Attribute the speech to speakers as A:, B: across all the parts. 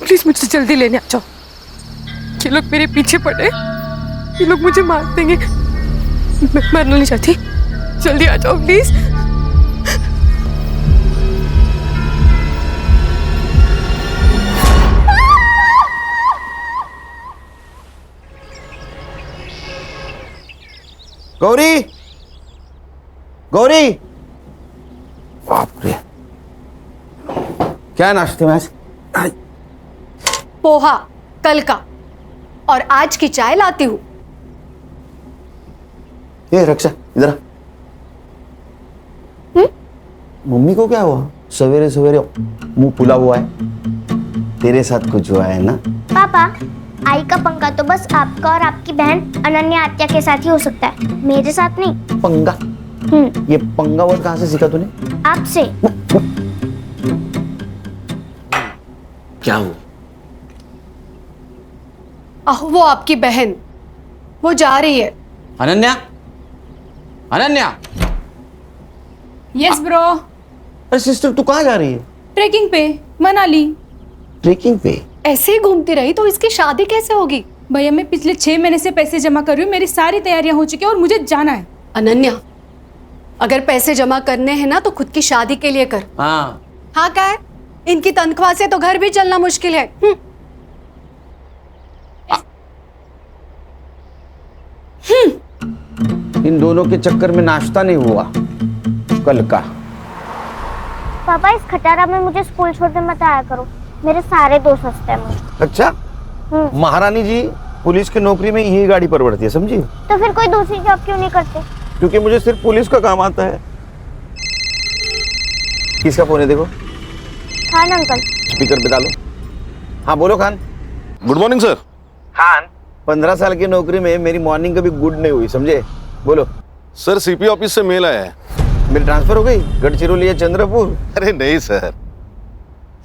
A: Please मुझे जल्दी लेने आ जाओ। ये लोग मेरे पीछे पड़े, ये लोग मुझे मार देंगे। मैं मरना नहीं चाहती, जल्दी आ जाओ प्लीज।
B: गौरी, गौरी, बाप रे, क्या नाश्ते में आज?
C: पोहा कल का, और आज की चाय लाती हूँ।
B: ये रक्षा इधर आ। मम्मी को क्या हुआ? सवेरे सवेरे मुंह फुला हुआ है। तेरे साथ कुछ हुआ है ना?
D: पापा, आई का पंगा तो बस आपका और आपकी बहन अनन्या आत्या के साथ ही हो सकता है, मेरे साथ नहीं।
B: पंगा? ये पंगा वर्ड कहाँ से सीखा तूने?
D: आपसे।
B: क्या हुआ?
C: वो आपकी बहन, वो जा रही है।
B: अनन्या, अनन्या।
E: Yes bro.
B: अरे सिस्टर, तू कहाँ जा रही है?
E: ट्रेकिंग पे, मनाली।
B: ट्रेकिंग पे?
C: ऐसे ही घूमती रही तो इसकी शादी कैसे होगी?
E: भैया मैं पिछले 6 महीने से पैसे जमा कर रही हूँ, मेरी सारी तैयारियां हो चुकी है और मुझे जाना है।
C: अनन्या, अगर पैसे जमा करने हैं ना तो खुद की शादी के लिए कर।
B: हाँ।
C: हाँ क्या है? इनकी तनख्वाह से तो घर भी चलना मुश्किल है।
B: इन दोनों के चक्कर में नाश्ता नहीं हुआ कल का।
D: पापा, इस खटारा में मुझे स्कूल छोड़ने मत आया करो, मेरे सारे दोस्त हंसते हैं मुझे।
B: अच्छा, महारानी जी पुलिस की नौकरी में यही गाड़ी परवड़ती है, समझी?
D: तो फिर कोई दूसरी जॉब क्यों नहीं करते?
B: क्योंकि मुझे सिर्फ पुलिस का काम आता है। किसका फोन है देखो?
D: खान अंकल।
B: स्पीकर पे डालो। हाँ बोलो Khan.
F: Good morning sir.
B: Khan, 15 साल की नौकरी में मेरी मॉर्निंग कभी गुड नहीं हुई, समझे? बोलो।
F: सर सीपी ऑफिस से मेल आया है।
B: मेरी ट्रांसफर हो गई गढ़चिरौली या चंद्रपुर?
F: अरे नहीं सर,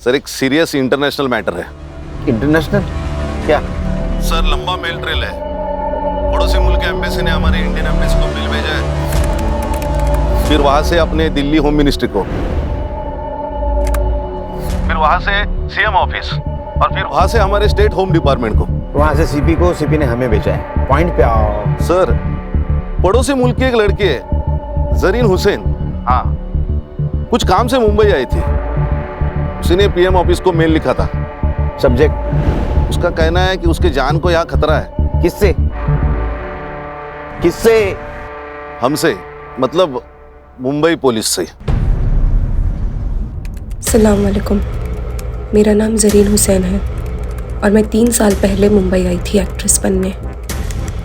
F: सर एक सीरियस इंटरनेशनल मैटर है।
B: इंटरनेशनल क्या?
F: सर लंबा मेल ट्रेल है। पड़ोसी मुल्क के एम्बेसी ने हमारे इंडियन एम्बेसी को मेल भेजा है, फिर वहां से अपने दिल्ली होम मिनिस्ट्री को, फिर वहां से सीएम ऑफिस, और फिर वहां से हमारे स्टेट होम डिपार्टमेंट को।
B: वहां से सीपी को, सीपी ने हमें भेजा है। पॉइंट पे आओ।
F: सर पड़ोसी मुल्क की एक लड़की है जरीन हुसैन, हाँ, कुछ काम से मुंबई आई थी। उसी ने पीएम ऑफिस को मेल लिखा था।
B: सब्जेक्ट?
F: उसका कहना है कि उसके जान को यहाँ खतरा है।
B: किससे? किससे?
F: हमसे, मतलब मुंबई पुलिस से।
A: अस्सलाम वालेकुम, मेरा नाम जरीन हुसैन है और मैं 3 साल पहले मुंबई आई थी एक्ट्रेस बनने।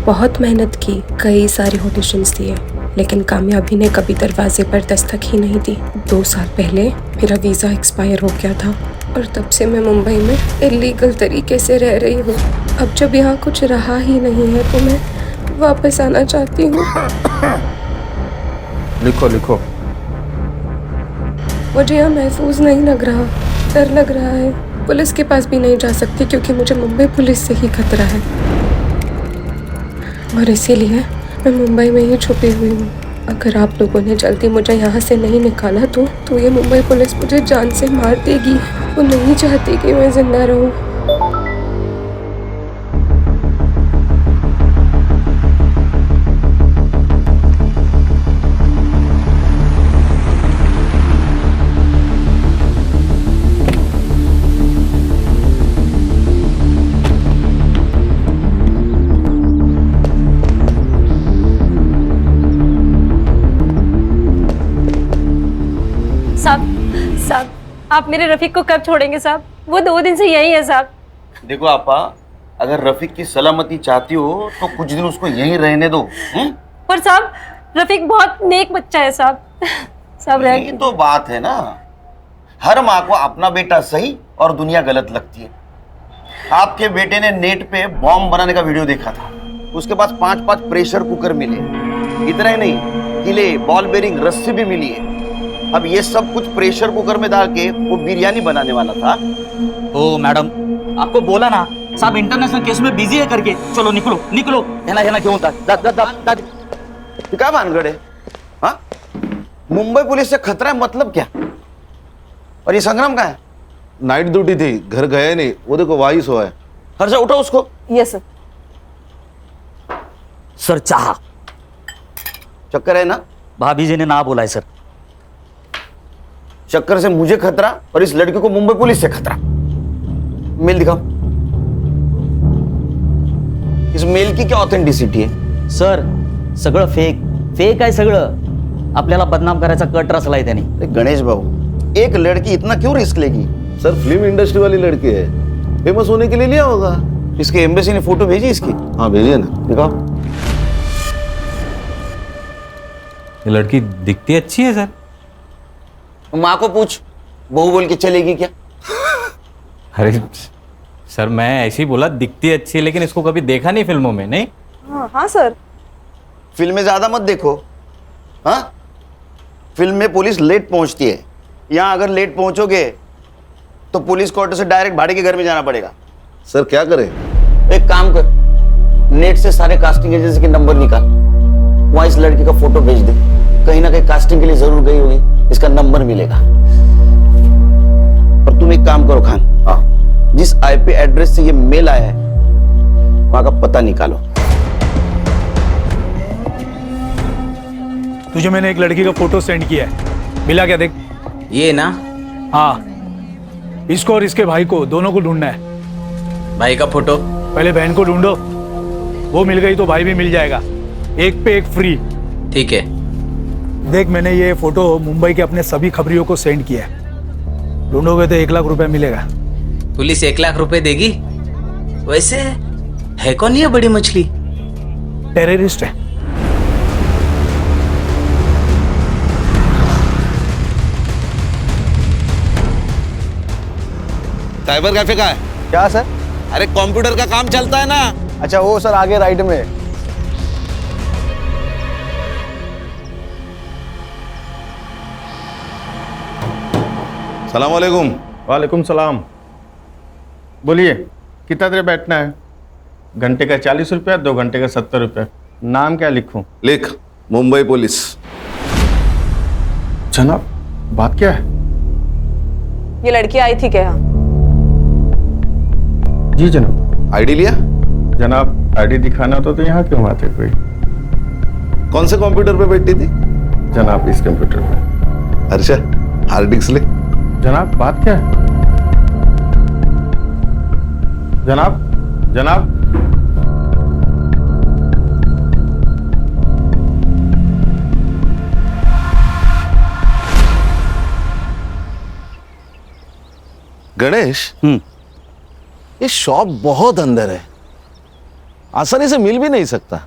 A: बहुत मेहनत की, कई सारे ऑडिशंस दिए, लेकिन कामयाबी ने कभी दरवाजे पर दस्तक ही नहीं दी। 2 साल पहले मेरा वीज़ा एक्सपायर हो गया था और तब से मैं मुंबई में इलीगल तरीके से रह रही हूँ। अब जब यहाँ कुछ रहा ही नहीं है तो मैं वापस आना चाहती हूँ।
B: लिखो लिखो।
A: मुझे यहाँ महफूज नहीं लग रहा, डर लग रहा है। पुलिस के पास भी नहीं जा सकती क्योंकि मुझे मुंबई पुलिस से ही खतरा है, और इसीलिए मैं मुंबई में ही छुपी हुई हूँ। अगर आप लोगों ने जल्दी मुझे यहाँ से नहीं निकाला तो ये मुंबई पुलिस मुझे जान से मार देगी। वो नहीं चाहती कि मैं जिंदा रहूँ।
G: साहब, आप मेरे रफीक को कब छोड़ेंगे साहब? वो 2 दिन से यही है साहब।
B: देखो आपा, अगर रफीक की सलामती चाहती हो तो कुछ दिन उसको यहीं रहने दो।
G: पर साहब, रफीक बहुत नेक बच्चा है साहब। साहब
B: ये तो बात है ना, हर माँ को अपना बेटा सही और दुनिया गलत लगती है। आपके बेटे ने नेट पे बॉम्ब बनाने का वीडियो देखा था, उसके पास 5-5 प्रेशर कुकर मिले। इतना ही नहीं, किले, बॉल बेरिंग, रस्सी भी मिली है। अब ये सब कुछ प्रेशर कुकर में डाल के वो बिरयानी बनाने वाला था।
H: ओ मैडम, आपको बोला ना साहब इंटरनेशनल केस में बिजी है करके। चलो निकलो निकलो। है ना क्यों होता है?
B: क्या भानगढ़ है? हाँ, मुंबई पुलिस से खतरा है मतलब क्या? और ये संग्राम कहाँ है?
F: नाइट ड्यूटी थी, घर गए नहीं, वो देखो वही सोया है।
B: हर्षा उठो उसको।
E: Yes sir.
H: सर चाह
B: चक्कर है ना?
H: भाभी जी ने ना बोला है सर।
B: चक्कर से मुझे खतरा और इस लड़की को मुंबई पुलिस से खतरा। मेल दिखाओ। इस मेल की क्या ऑथेंटिसिटी है?
H: सर सगळं फेक आहे सगळं। आपल्याला बदनाम करायचा कट रचलाय त्याने।
B: अरे गणेश बाबू, एक लड़की इतना क्यों रिस्क लेगी?
F: सर फिल्म इंडस्ट्री वाली लड़की है, फेमस होने के लिए लिया होगा।
B: इसके एम्बेसी ने फोटो भेजी इसकी?
F: हाँ भेजिए ना।
B: दिखाओ।
I: ये लड़की दिखती अच्छी है सर।
B: माँ को पूछ, बहू बोल के चलेगी क्या?
I: अरे सर मैं ऐसे ही बोला, दिखती अच्छी है, लेकिन इसको कभी देखा नहीं फिल्मों में। नहीं
E: हाँ सर।
B: फिल्में ज्यादा मत देखो। हाँ, फिल्म में पुलिस लेट पहुंचती है, यहाँ अगर लेट पहुंचोगे तो पुलिस क्वार्टर से डायरेक्ट भाड़े के घर में जाना पड़ेगा।
F: सर क्या करें?
B: एक काम कर, नेट से सारे कास्टिंग एजेंसी के नंबर निकाल, वहां इस लड़की का फोटो भेज दे। कहीं ना कहीं कास्टिंग के लिए जरूर गई होगी, इसका नंबर मिलेगा। और तुम एक काम करो खान, हाँ, जिस आईपी एड्रेस से ये मेल आया है वहां का पता निकालो।
J: तुझे मैंने एक लड़की का फोटो सेंड किया है, मिला क्या देख?
K: ये ना?
J: हाँ, इसको और इसके भाई को, दोनों को ढूंढना है।
K: भाई का फोटो?
J: पहले बहन को ढूंढो, वो मिल गई तो भाई भी मिल जाएगा, एक पे एक फ्री।
K: ठीक है।
J: देख मैंने ये फोटो मुंबई के अपने सभी खबरियों को सेंड किया है, ढूंढोगे तो 1 लाख रुपए मिलेगा।
K: पुलिस 1 लाख रुपए देगी? वैसे है कौन ये बड़ी मछली?
J: टेररिस्ट है।
F: साइबर कैफे का है
B: क्या सर?
F: अरे कंप्यूटर का काम चलता है ना।
B: अच्छा वो सर आगे राइट में।
F: सलाम वालेकुम।
L: वालेकुम सलाम। बोलिए कितना देर बैठना है? घंटे का 40 रुपया, 2 घंटे का 70 रुपया। नाम क्या लिखूं?
F: लिख, मुंबई पुलिस।
L: जनाब बात क्या है?
E: ये लड़की आई थी क्या?
L: जी जनाब।
F: आईडी लिया?
L: जनाब आईडी दिखाना होता तो यहाँ क्यों आते कोई?
F: कौन से कंप्यूटर पे बैठी थी?
L: जनाब इस कंप्यूटर पे।
F: हर्षा हार्ड डिस्क ले।
L: जनाब बात क्या है? जनाब जनाब
F: गणेश, ये शॉप बहुत अंदर है, आसानी से मिल भी नहीं सकता।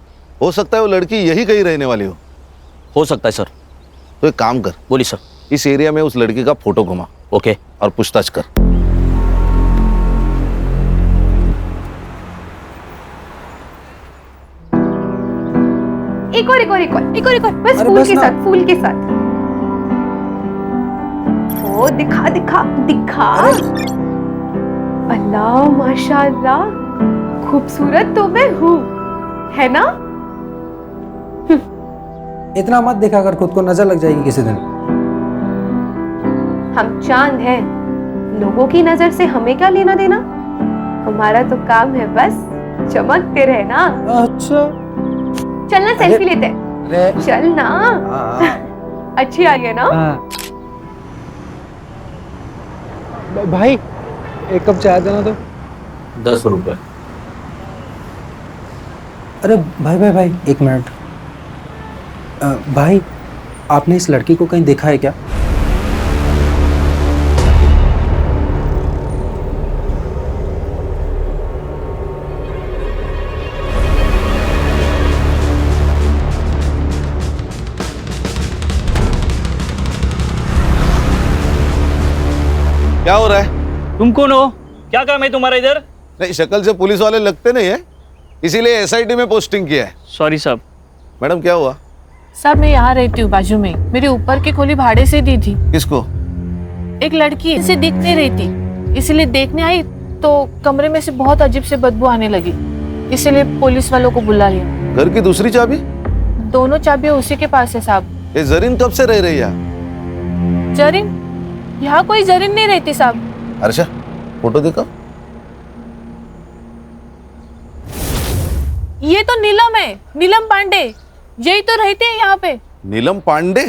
F: हो सकता है वो लड़की यही कहीं रहने वाली
H: हो सकता है सर।
F: तो एक काम कर,
H: बोलिए सर।
F: इस एरिया में उस लड़की का फोटो घुमा।
H: ओके।
F: और पूछताछ कर।
C: एक और बस फूल के साथ, फूल के साथ। ओ दिखा दिखा दिखा। अल्लाह माशाअल्लाह, खूबसूरत तो मैं हूँ, है ना?
M: इतना मत देखा कर, खुद को नजर लग जाएगी किसी दिन।
C: हम चांद हैं, लोगों की नजर से हमें क्या लेना देना? हमारा तो काम है बस चमकते रहना।
M: अच्छा
C: चलना सेल्फी लेते हैं। चल ना। अच्छी आ रही है ना?
M: भाई एक कप चाय देना तो।
H: 10 रुपए।
M: अरे भाई एक मिनट। भाई आपने इस लड़की को कहीं देखा है क्या?
F: क्या हो रहा है?
H: तुम कौन हो? क्या काम है तुम्हारा इधर?
F: नहीं, शक्ल से पुलिस वाले लगते नहीं है, इसीलिए एसआईटी में पोस्टिंग किया है।
H: सॉरी साहब।
F: मैडम क्या हुआ?
E: साहब मैं यहाँ रहती हूँ बाजू में, मेरे ऊपर की खोली भाड़े से दी थी।
F: किसको?
E: एक लड़की इसे दिख नहीं रही थी, इसीलिए देखने आई तो कमरे में से बहुत अजीब से बदबू आने लगी, इसीलिए पुलिस वालों को बुला लिया।
F: घर की दूसरी चाबी?
E: दोनों चाबियां उसी के पास है साहब।
F: ये जरीन कब से रह रही है?
E: जरीन? यहाँ कोई जरीन नहीं रहती साहब,
F: हर्षा फोटो देखो।
E: ये तो नीलम है, नीलम पांडे। यही तो रहते हैं यहाँ पे।
F: नीलम पांडे?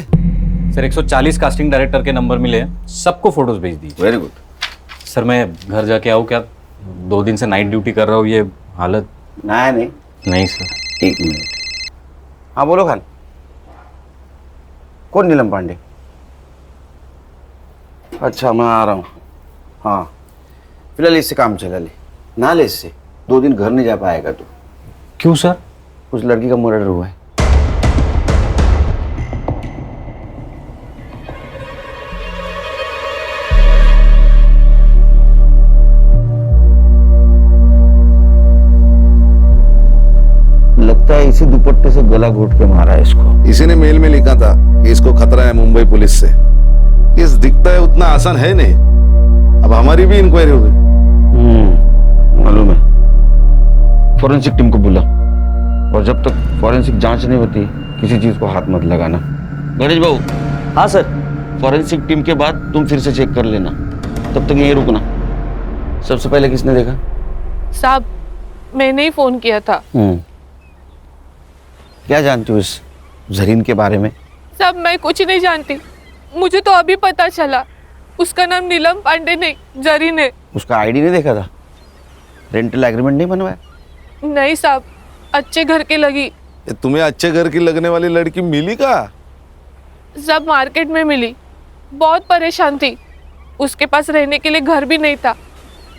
I: सर 140 कास्टिंग डायरेक्टर के नंबर मिले हैं, सबको फोटोज भेज दीजिए।
B: Very good.
I: सर मैं घर जाके आऊँ क्या? 2 दिन से नाइट ड्यूटी कर रहा हूँ, ये हालत।
B: नहीं
I: सर।
B: 1 मिनट। हाँ बोलो खान, कौन नीलम पांडे? अच्छा मैं आ रहा हूँ। हाँ फिलहाल इससे काम चला ले, ना ले इससे 2 दिन घर नहीं जा पाएगा तू।
I: क्यों सर?
B: उस लड़की का मर्डर हुआ है। लगता है इसी दुपट्टे से गला घोट के मारा है इसको।
F: इसी ने मेल में लिखा था कि इसको खतरा है मुंबई पुलिस से। इस दिखता है उतना आसान है नहीं। अब हमारी भी इंक्वायरी हो गई।
B: मालूम है। फॉरेंसिक टीम को बुला, और जब तक फॉरेंसिक जांच नहीं होती किसी चीज को हाथ मत लगाना। गणेश बाबू।
H: हाँ सर।
B: फॉरेंसिक टीम के बाद तुम फिर से चेक कर लेना, तब तक यहीं रुकना। सबसे पहले किसने देखा?
E: साहब मैंने ही फोन किया था।
B: क्या जानती हो इस जरीन के बारे में?
E: साहब मैं कुछ नहीं जानती, मुझे तो अभी पता चला। उसका नाम नीलम पांडे नहीं, जरीन है।
B: उसका आईडी नहीं देखा था? रेंटल एग्रीमेंट नहीं बनवाया?
E: नहीं साहब, अच्छे घर की लगी।
F: तुम्हें अच्छे घर की लगने वाली लड़की मिली का?
E: सब मार्केट में मिली, बहुत परेशान थी। उसके पास रहने के लिए घर भी नहीं था,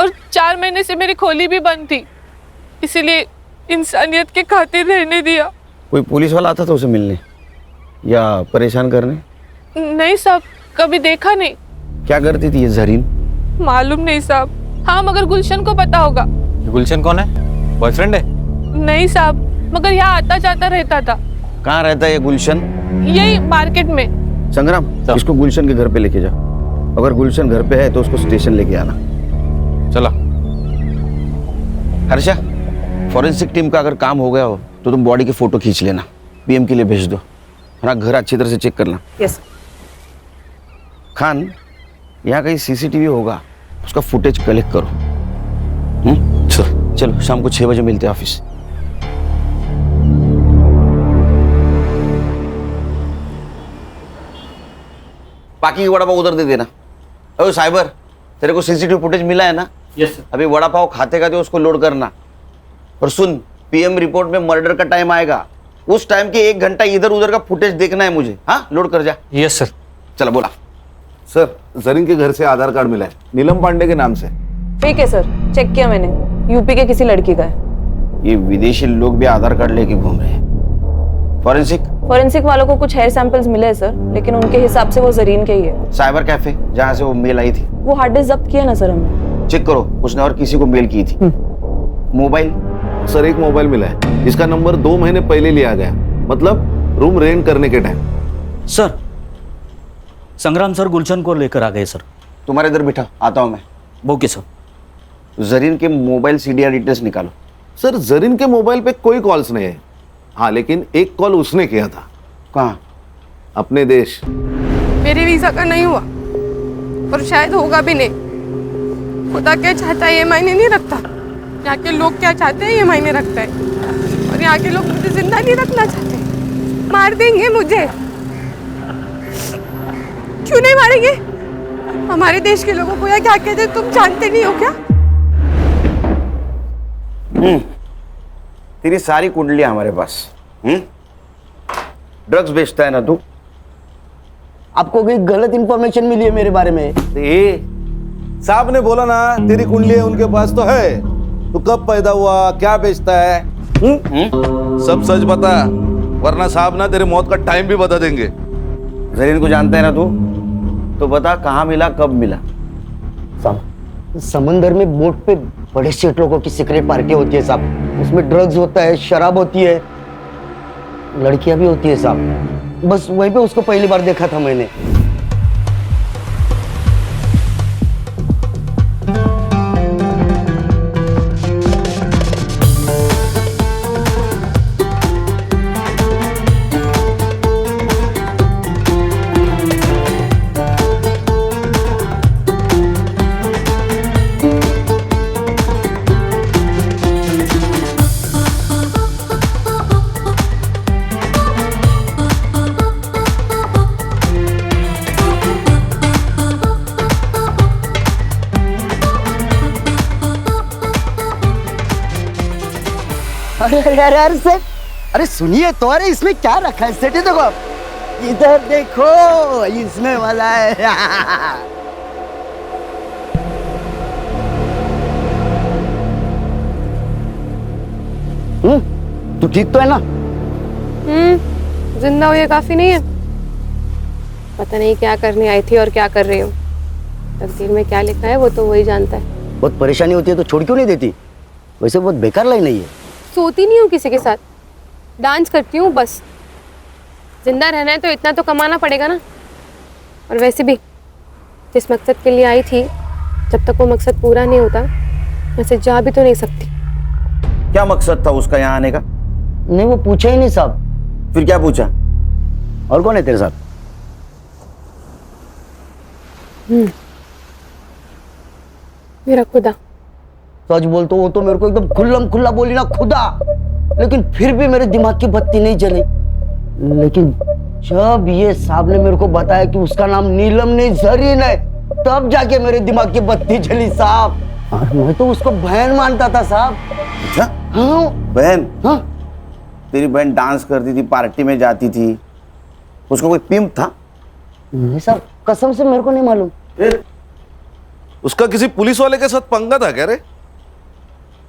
E: और 4 महीने से मेरी खोली भी बंद थी, इसीलिए इंसानियत के खातिर रहने दिया।
B: कोई पुलिस वाला आता था उसे मिलने या परेशान करने?
E: नहीं साहब, कभी देखा नहीं।
B: क्या करती थी ये जरीन?
E: मालूम नहीं साहब। हाँ मगर गुलशन को पता होगा।
I: गुलशन कौन है? बॉयफ्रेंड है?
E: नहीं साहब, मगर यहाँ आता जाता रहता था।
B: कहाँ रहता है ये गुलशन?
E: यही मार्केट में।
B: संग्राम, इसको गुलशन के घर पे लेके जाओ। अगर गुलशन घर पे है तो उसको स्टेशन लेके आना।
I: चला।
B: हर्षा, फॉरेंसिक टीम का अगर काम हो गया हो तो तुम बॉडी की फोटो खींच लेना, पीएम के लिए भेज दो। है ना, घर अच्छी तरह से चेक करना।
E: यस।
B: खान, यहाँ कहीं सीसीटीवी होगा, उसका फुटेज कलेक्ट करो। चलो शाम को 6 बजे मिलते हैं ऑफिस। बाकी की वड़ा पाव उधर दे देना। अरे साइबर, तेरे को सीसीटीवी फुटेज मिला है ना?
H: Yes sir.
B: अभी वड़ा पाव खाते खाते उसको लोड करना। और सुन, पीएम रिपोर्ट में मर्डर का टाइम आएगा, उस टाइम के 1 घंटा इधर उधर का फुटेज देखना है मुझे। हाँ, लोड कर जा।
I: Yes sir.
B: चलो बोला।
F: सर जरीन के घर से आधार कार्ड मिला है, नीलम पांडे के नाम से।
N: ठीक है सर, चेक किया मैंने, यूपी के किसी लड़की का है।
B: ये विदेशी लोग भी आधार कार्ड लेके घूम रहे हैं।
N: फॉरेंसिक वालों को कुछ हेयर सैंपल्स मिले हैं सर, लेकिन उनके हिसाब से वो जरीन के ही है।
B: साइबर कैफे जहाँ से वो मेल आई थी,
N: वो हार्ड डिस्क जब्त किया ना सर हमने।
B: चेक करो उसने और किसी को मेल की थी। मोबाइल?
F: सर एक मोबाइल मिला है, इसका नंबर 2 महीने पहले लिया गया, मतलब रूम रेंट करने के टाइम।
H: सर संग्राम सर गुलशन को लेकर आ गए सर।
B: तुम्हारे इधर बैठा, आता हूँ मैं।
H: Okay sir.
B: जरीन के मोबाइल सीडीआर डिटेल्स निकालो।
F: सर जरीन के मोबाइल पे कोई कॉल्स नहीं है। हाँ लेकिन एक कॉल उसने किया था।
B: कहाँ?
F: अपने देश।
C: मेरे वीजा का नहीं हुआ और शायद होगा भी नहीं। खुदा क्या चाहता है ये मायने नहीं रखता, यहाँ के लोग क्या चाहते हैं ये मायने रखता है। और यहाँ के लोग मुझे जिंदा नहीं रखना चाहते, मार देंगे मुझे। क्यों नहीं मारेंगे? हमारे देश के लोगों को यहाँ क्या कहते हैं तुम जानते नहीं हो क्या?
B: तेरी सारी कुंडलियां हमारे पास। ड्रग्स बेचता है ना तू?
O: आपको कोई गलत इंफॉर्मेशन मिली है मेरे बारे में?
F: साहब ने बोला ना तेरी कुंडली उनके पास तो है। तू कब पैदा हुआ, क्या बेचता है, सब सच बता, वरना साहब ना तेरे मौत का टाइम भी बता देंगे।
B: जरीन को जानता है ना तू? तो बता कहाँ मिला, कब मिला?
O: समंदर में बोट पे बड़े सेठ लोगों की सीक्रेट पार्टी होती है साहब, उसमें ड्रग्स होता है, शराब होती है, लड़कियां भी होती है साहब। बस वहीं पे उसको पहली बार देखा था मैंने। अरे अरे अरे अरे सेठ, अरे सुनिए तो, अरे इसमें क्या रखा है सेठ? देखो आप, इधर देखो, इसमें मजा है। तू ठीक तो है ना?
C: जिंदा हो ये काफी नहीं है। पता नहीं क्या करने आई थी और क्या कर रही हूँ। तकदीर में क्या लिखा है वो तो वही जानता है।
O: बहुत परेशानी होती है तो छोड़ क्यों नहीं देती? वैसे बहुत बेकार लाइन नहीं है।
C: सोती नहीं हूँ किसी के साथ, डांस करती हूँ बस। जिंदा रहना है तो इतना तो कमाना पड़ेगा ना। और वैसे भी जिस मकसद के लिए आई थी, जब तक वो मकसद पूरा नहीं होता वैसे जा भी तो नहीं सकती।
B: क्या मकसद था उसका यहाँ आने का?
O: नहीं, वो पूछा ही नहीं साहब।
B: फिर क्या पूछा?
O: और कौन है तेरे साथ?
C: मेरा खुदा।
O: सच बोल तो वो तो मेरे को एकदम खुल्लम खुल्ला बोली ना, खुदा। लेकिन फिर भी मेरे दिमाग की बत्ती नहीं जली। लेकिन जब ये साहब ने मेरे को बताया कि उसका नाम नीलम नहीं जरीन है, तब जाके मेरे दिमाग की बत्ती जली साहब। और मैं तो उसको बहन मानता था साहब।
B: अच्छा?
O: हाँ
B: बहन?
O: हाँ।
B: तेरी बहन डांस करती थी, पार्टी में जाती थी, उसको कोई पिंप था?
O: नहीं साहब, कसम से मेरे को नहीं मालूम।
F: उसका किसी पुलिस वाले के साथ पंगा था क्या रे?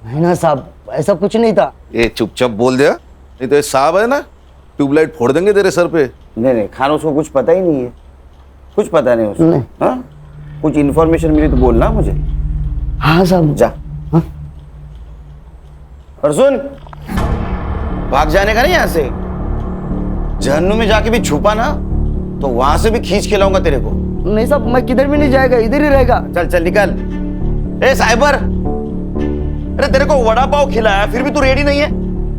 O: नहीं ना साहब, ऐसा कुछ नहीं था।
F: ये चुपचाप बोल दिया, नहीं तो ये साहब है ना, ट्यूबलाइट फोड़ देंगे तेरे सर पे।
B: नहीं नहीं खान, उसको कुछ पता ही नहीं है, कुछ पता नहीं उसको।
O: नहीं।
B: हाँ? कुछ इन्फॉर्मेशन मिली तो बोलना मुझे।
O: हाँ साहब।
B: जा।
O: हाँ?
B: और सुन, भाग जाने का नहीं यहाँ से। जहन्नुम में जाके भी छुपा ना तो वहां से भी खींच के लाऊंगा तेरे को।
O: नहीं साहब, मैं किधर भी नहीं जाएगा, इधर ही रहेगा।
B: चल चल निकल। ए साइबर, अरे तेरे को वड़ा पाव खिलाया फिर भी तू रेडी नहीं है?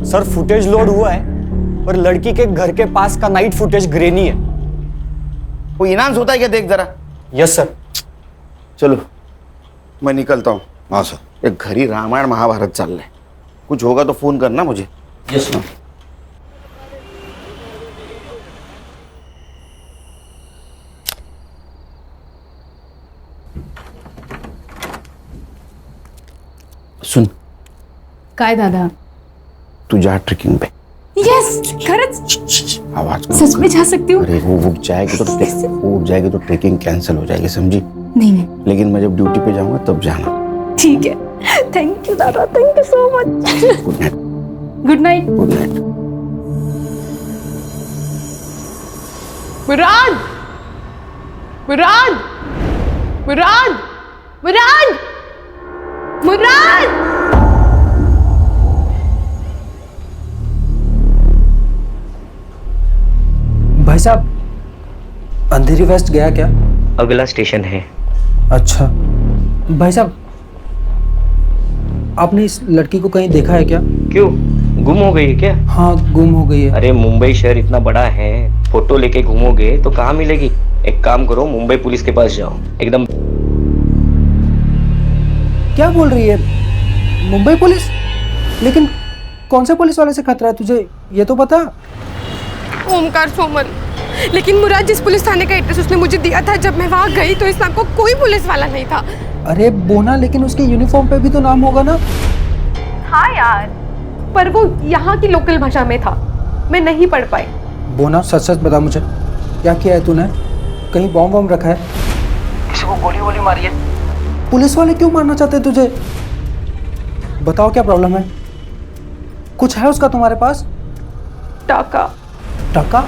M: सर फुटेज लोड हुआ है और लड़की के घर के पास का नाइट फुटेज ग्रेनी है।
B: कोई इनाम होता है क्या? देख जरा।
M: Yes sir.
B: चलो मैं निकलता हूँ। हाँ सर, एक घर ही रामायण महाभारत चल रहा है, कुछ होगा तो फोन करना मुझे।
O: Yes sir.
B: सुन,
G: काय दादा?
B: तू जा ट्रेकिंग पे।
G: यस, खरंच
B: आवाज कम
G: सच
B: कर।
G: में जा सकती हूँ?
B: अरे वो उठ जाएगी तो ट्रेकिंग कैंसिल हो जाएगी, समझी?
G: नहीं नहीं,
B: लेकिन मैं जब ड्यूटी पे जाऊंगा तब जाना।
G: ठीक है। थैंक यू दादा, thank you so much.
B: Good night.
G: Good night.
B: Good night.
C: Murad, Murad, Murad, Murad, Murad.
M: भाई साहब, अंधेरी वेस्ट गया क्या?
K: अगला स्टेशन है।
M: अच्छा भाई साहब, आपने इस लड़की को कहीं देखा है क्या?
K: क्यों, गुम हो गई है क्या?
M: हाँ, गुम हो गई है।
K: अरे मुंबई शहर इतना बड़ा है, फोटो लेके घूमोगे तो कहाँ मिलेगी? एक काम करो, मुंबई पुलिस के पास जाओ। एकदम।
M: क्या बोल रही है? मुंबई पुलिस? लेकिन कौन से पुलिस वाले से खतरा है तुझे, ये तो बता।
C: ओमकार सोमन, लेकिन मुराद जिस पुलिस थाने का एड्रेस उसने मुझे दिया था, जब मैं वहाँ गई तो इस नाम को कोई पुलिस वाला नहीं था।
M: अरे बोना, लेकिन उसके यूनिफॉर्म पे भी तो नाम होगा ना।
C: हाँ यार, पर वो यहाँ की लोकल भाषा में था, मैं नहीं पढ़ पाई।
M: बोना, सच सच बता मुझे, क्या किया है तूने? कहीं बॉम्ब वॉम्ब रखा है? किसी को गोली वोली मारी है? पुलिस वाले क्यों मारना चाहते हैं तुझे? बताओ क्या प्रॉब्लम है? कुछ है उसका तुम्हारे पास?
C: टाका।
M: टाका?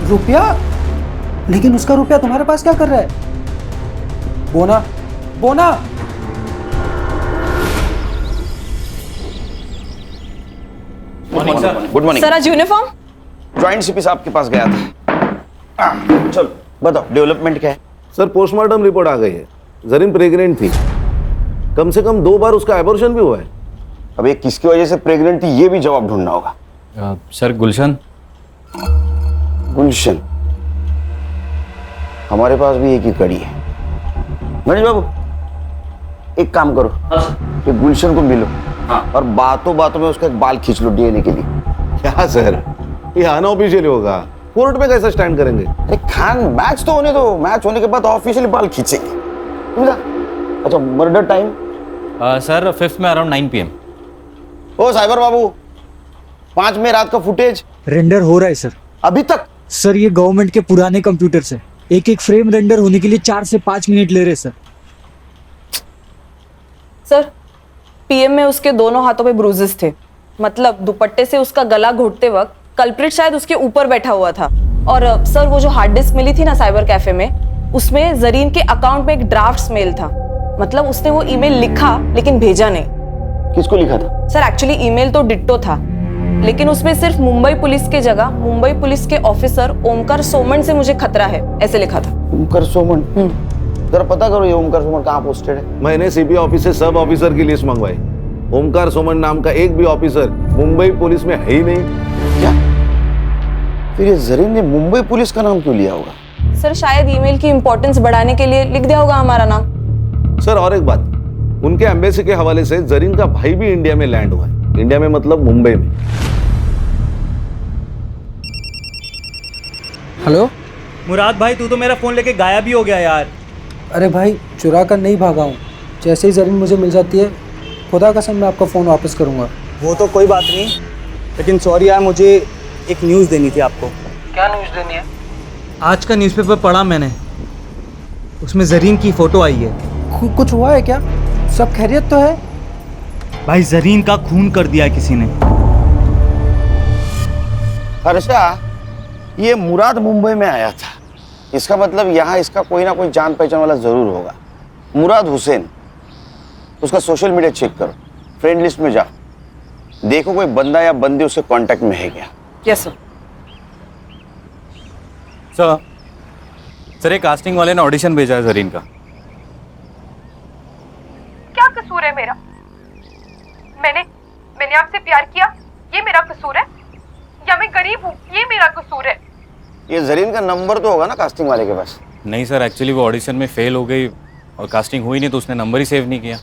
M: रुपया? लेकिन उसका रुपया तुम्हारे पास क्या कर रहा है? बोना, बोना।
B: गुड मॉर्निंग
G: सर, आज यूनिफॉर्म?
B: ज्वाइंट सीपी साहब के पास गया था। चलो बताओ, डेवलपमेंट क्या है?
F: सर पोस्टमार्टम रिपोर्ट आ गई है, जरीन प्रेग्नेंट थी, कम से कम 2 बार उसका एबॉर्शन भी हुआ है।
B: अब ये किसकी वजह से प्रेग्नेंट थी ये भी जवाब ढूंढना होगा।
I: सर गुलशन।
B: गुलशन, हमारे पास भी एक ही कड़ी है। गणेश बाबू, एक काम करो, कि गुलशन को मिलो और बातों बातों में उसका एक बाल खींच लो डीएनए के लिए।
F: क्या सर, ये अनऑफिशियल होगा, कोर्ट में कैसे स्टैंड करेंगे?
B: अरे खान, मैच तो होने दो, मैच होने के बाद ऑफिशियली बाल खींचेंगे। अच्छा, मर्डर टाइम?
I: सर 5th में अराउंड 9 PM।
B: ओ साइबर बाबू, 5 में रात का फुटेज
M: रेंडर हो रहा है सर।
B: अभी तक?
M: सर ये गवर्नमेंट के पुराने कंप्यूटर से एक एक फ्रेम रेंडर होने के लिए 4 से 5 मिनट ले रहे सर।
N: सर पीएम में उसके दोनों हाथों पे ब्रूजेस थे, मतलब दुपट्टे से उसका गला घोटते वक्त कल्प्रिट शायद उसके ऊपर बैठा हुआ था। और सर वो जो हार्ड डिस्क मिली थी ना साइबर कैफे में, उसमें जरीन के अकाउंट में एक ड्राफ्ट मेल था, मतलब उसने वो ईमेल लिखा लेकिन भेजा नहीं।
B: किसको लिखा था?
N: सर एक्चुअली ईमेल तो डिट्टो था, लेकिन उसमें सिर्फ मुंबई पुलिस के जगह मुंबई पुलिस के ऑफिसर ओमकार सोमन से मुझे खतरा है ऐसे लिखा था।
B: ओमकार सोमन? जरा पता करो ये ओमकार सोमन कहाँ पोस्टेड है।
F: मैंने सीपी ऑफिस से सब ऑफिसर की लिस्ट मंगवाई। ओमकार सोमन नाम का एक भी ऑफिसर मुंबई पुलिस में है ही नहीं।
B: क्या? फिर ये जरीन ने मुंबई पुलिस का नाम क्यों लिया होगा?
N: सर शायद ईमेल की इंपॉर्टेंस बढ़ाने के लिए लिख दिया होगा हमारा नाम।
F: सर और एक बात, उनके एम्बेसी के हवाले से जरीन का भाई भी इंडिया में लैंड हुआ है। इंडिया में मतलब मुंबई में।
M: हेलो
H: मुराद भाई, तू तो मेरा फोन लेके गायब ही हो गया यार।
M: अरे भाई चुरा कर नहीं भागा हूँ, जैसे ही जरीन मुझे मिल जाती है खुदा कसम मैं आपका फ़ोन वापस करूँगा।
H: वो तो कोई बात नहीं, लेकिन सॉरी यार, मुझे एक न्यूज़ देनी थी आपको।
M: क्या न्यूज़ देनी है?
H: आज का न्यूज़पेपर पढ़ा मैंने, उसमें जरीन की फ़ोटो आई है।
M: कुछ हुआ है क्या? सब खैरियत तो है?
H: भाई जरीन का खून कर दिया है किसी ने।
B: हर्षा, ये मुराद मुंबई में आया था, इसका मतलब यहाँ इसका कोई ना कोई जान पहचान वाला जरूर होगा। मुराद हुसैन, उसका सोशल मीडिया चेक करो, फ्रेंड लिस्ट में जाओ, देखो कोई बंदा या बंदी उसके कांटेक्ट में है क्या।
N: Yes sir.
I: सर एक कास्टिंग वाले ने ऑडिशन भेजा है जरीन का।
C: क्या कसूर है मेरा? मैंने आपसे प्यार किया, ये मेरा कसूर है? या मैं गरीब हूँ, ये मेरा कसूर है?
B: ये जरीन का नंबर तो होगा ना कास्टिंग वाले के पास?
I: नहीं सर, एक्चुअली वो ऑडिशन में फेल हो गई और कास्टिंग हुई नहीं, तो उसने नंबर ही सेव नहीं किया।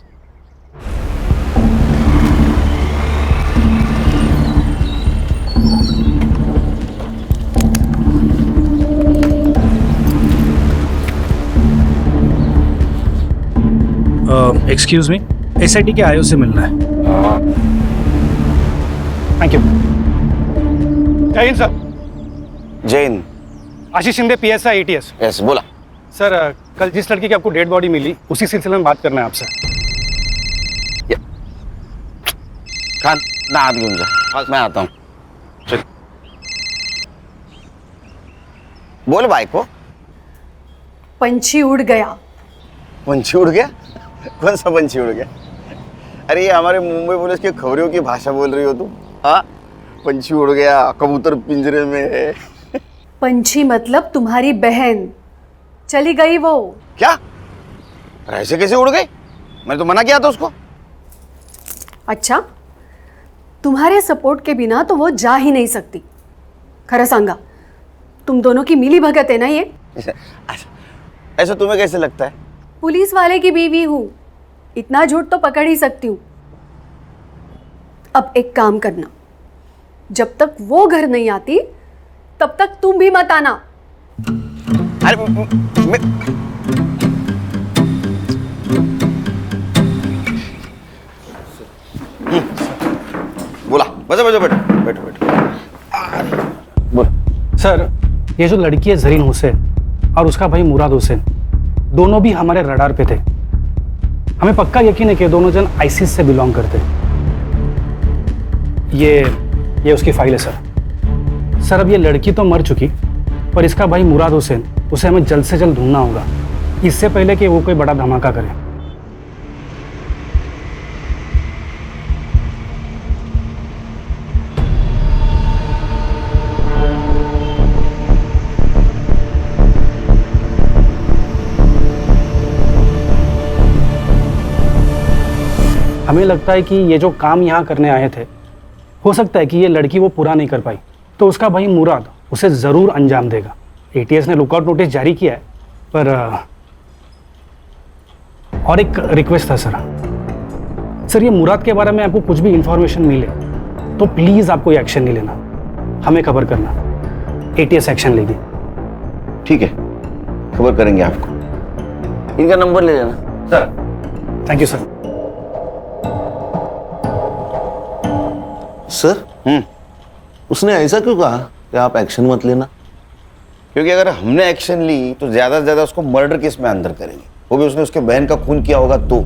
J: एक्सक्यूज मी, एसआईटी के आईओ से मिलना है। Thank you. जय हिंद सर।
B: जय हिंद।
J: आशीष शिंदे, पीएसआई एटीएस।
B: यस, बोला।
J: सर कल जिस लड़की की आपको डेड बॉडी मिली उसी सिलसिले में बात करना है आपसे।
B: खान ना हाथ घूम जा, मैं आता हूँ। चल बोल भाई को।
G: पंछी उड़ गया।
B: पंछी उड़ गया? कौन सा पंछी उड़ गया? अरे ये हमारे मुंबई पुलिस की खबरों की भाषा बोल रही हो तुम? हाँ, पंछी उड़ गया, कबूतर पिंजरे में है।
G: पंछी मतलब तुम्हारी बहन, चली गई वो।
B: क्या? ऐसे कैसे उड़ गई? मैंने तो मना किया था उसको।
G: अच्छा, तुम्हारे सपोर्ट के बिना तो वो जा ही नहीं सकती। खरा सांगा, तुम दोनों की मिली भगत है ना ये?
B: ऐसा तुम्हें कैसे लगता है?
G: पुलिस वाले की बीवी हूँ, इतना झूठ तो पकड़ ही सकती हूँ। अब एक काम करना, जब तक वो घर नहीं आती तब तक तुम भी मत आना।
B: अरे बोला, बजा बजा, बैठो बैठो बैठो। बोल।
J: सर ये जो लड़की है जरीन हुसैन और उसका भाई मुराद हुसैन, दोनों भी हमारे रडार पे थे। हमें पक्का यकीन है कि दोनों जन आईसिस से बिलोंग करते। ये उसकी फाइल है सर। सर अब ये लड़की तो मर चुकी, पर इसका भाई मुराद हुसैन, उसे हमें जल्द से जल्द ढूंढना होगा, इससे पहले कि वो कोई बड़ा धमाका करे। हमें लगता है कि ये जो काम यहाँ करने आए थे, हो सकता है कि ये लड़की वो पूरा नहीं कर पाई, तो उसका भाई मुराद उसे ज़रूर अंजाम देगा। एटीएस ने लुकआउट नोटिस जारी किया है, पर और एक रिक्वेस्ट था सर, ये मुराद के बारे में आपको कुछ भी इंफॉर्मेशन मिले तो प्लीज़ आप कोई एक्शन नहीं लेना, हमें खबर करना, एटीएस एक्शन लेगी।
B: ठीक है, खबर करेंगे आपको। इनका नंबर ले लेना
J: sir. Thank you sir.
B: Sir
F: उसने ऐसा क्यों कहा कि आप एक्शन मत लेना?
B: क्योंकि अगर हमने एक्शन ली तो ज्यादा से ज्यादा उसको मर्डर केस में अंदर करेंगे, वो भी उसने उसके बहन का खून किया होगा तो।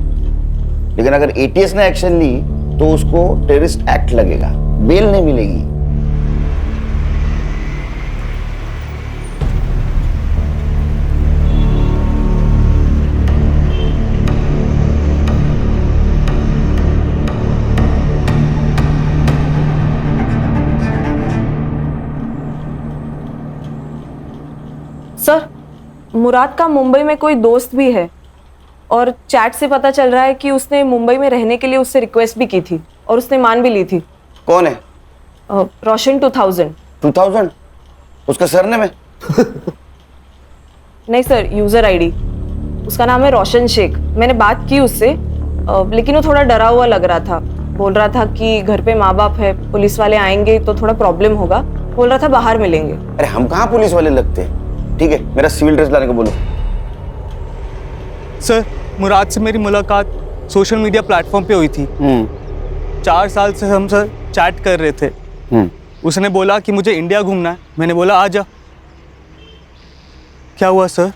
B: लेकिन अगर एटीएस ने एक्शन ली तो उसको टेररिस्ट एक्ट लगेगा, बेल नहीं मिलेगी।
N: सर, मुराद का मुंबई में कोई दोस्त भी है और चैट से पता चल रहा है कि उसने मुंबई में रहने के लिए उससे रिक्वेस्ट भी की थी और उसने मान भी ली थी।
B: कौन है?
N: रोशन
B: 2000? उसका सरनेम है?
N: नहीं सर, यूजर आईडी। उसका नाम है रोशन शेख। मैंने बात की उससे, लेकिन वो थोड़ा डरा हुआ लग रहा था। बोल रहा था कि घर पे माँ बाप है, पुलिस वाले आएंगे तो थोड़ा प्रॉब्लम होगा। बोल रहा था बाहर मिलेंगे।
B: अरे हम कहाँ पुलिस वाले लगते हैं। ठीक है, मेरा सिविल ड्रेस लाने को बोलो।
P: सर, मुराद से मेरी मुलाकात सोशल मीडिया प्लेटफॉर्म पे हुई थी। 4 साल से हम सर चैट कर रहे थे। उसने बोला कि मुझे इंडिया घूमना है। मैंने बोला आ जा। क्या हुआ सर?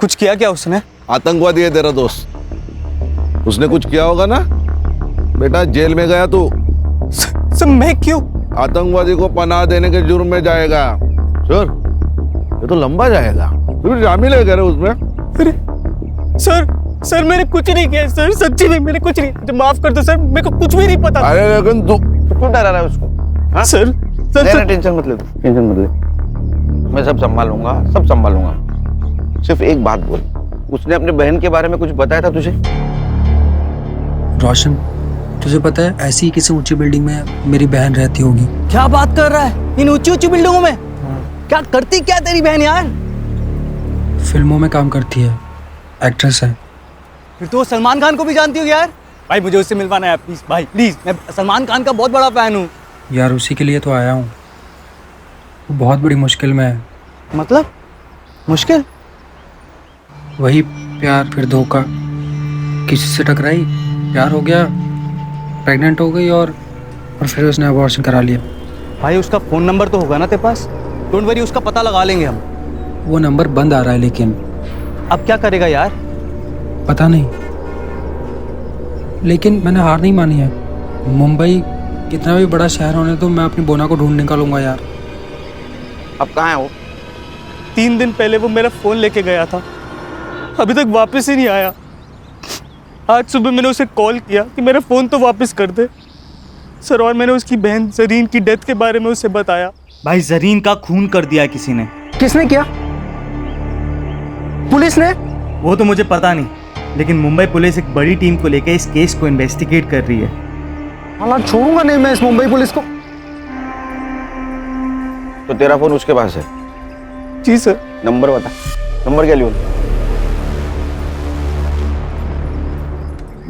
P: कुछ किया क्या उसने?
F: आतंकवादी है तेरा दोस्त, उसने कुछ किया होगा ना बेटा। जेल में गया तू।
P: सर मैं क्यों?
F: आतंकवादी को पनाह देने के जुर्म में जाएगा। सर ये तो लंबा जाएगा। तू शामिल है उसमें?
P: अरे सर मैंने कुछ नहीं किया सर, सच्ची में मैंने कुछ नहीं। मुझे माफ कर दो सर, मेरे को कुछ भी नहीं पता।
F: अरे लेकिन तू
B: क्यों डरा रहा है उसको? हाँ?
P: सर
B: टेंशन मत ले, टेंशन मत ले। मैं सब संभालूंगा, सब संभालूंगा। सिर्फ एक बात बोल, उसने अपने बहन के बारे में कुछ बताया था तुझे?
M: रोशन, तुझे पता है ऐसी किसी ऊंची बिल्डिंग में मेरी बहन रहती होगी।
O: क्या बात कर रहा है? इन ऊंची ऊंची बिल्डिंगों में क्या करती क्या तेरी बहन यार?
M: फिल्मों में काम करती है, एक्ट्रेस है।
P: फिर तो सलमान खान को भी जानती हो यार। भाई मुझे उससे मिलवाना है प्लीज भाई, प्लीज। मैं सलमान खान का बहुत बड़ा फैन हूँ
M: यार। उसी के लिए तो आया हूँ। वो बहुत बड़ी मुश्किल में है।
P: मतलब मुश्किल?
M: वही प्यार फिर धोखा। किसी से टकराई, प्यार हो गया, प्रेग्नेंट हो गई और फिर उसने अबॉर्शन करा लिया।
P: भाई उसका फोन नंबर तो होगा ना तेरे पास? डोंट वरी, उसका पता लगा लेंगे हम।
M: वो नंबर बंद आ रहा है, लेकिन
P: अब क्या करेगा यार?
M: पता नहीं, लेकिन मैंने हार नहीं मानी है। मुंबई कितना भी बड़ा शहर होने तो मैं अपनी बोना को ढूंढ निकालूंगा यार।
B: अब कहाँ है वो?
P: 3 दिन पहले वो मेरा फोन लेके गया था, अभी तक वापस ही नहीं आया। आज सुबह मैंने उसे कॉल किया कि मेरा फोन तो वापस कर दे सर, और मैंने उसकी बहन जरीन की डेथ के बारे में उसे बताया।
H: भाई जरीन का खून कर दिया किसी ने।
J: किसने किया? पुलिस ने?
H: वो तो मुझे पता नहीं, लेकिन मुंबई पुलिस एक बड़ी टीम को लेकर इस केस को इन्वेस्टिगेट कर रही है।
J: हालांकि छोड़ूंगा नहीं मैं इस मुंबई पुलिस को।
B: तो तेरा फोन उसके पास है?
P: जी सर।
B: नंबर बता, नंबर क्या लियो?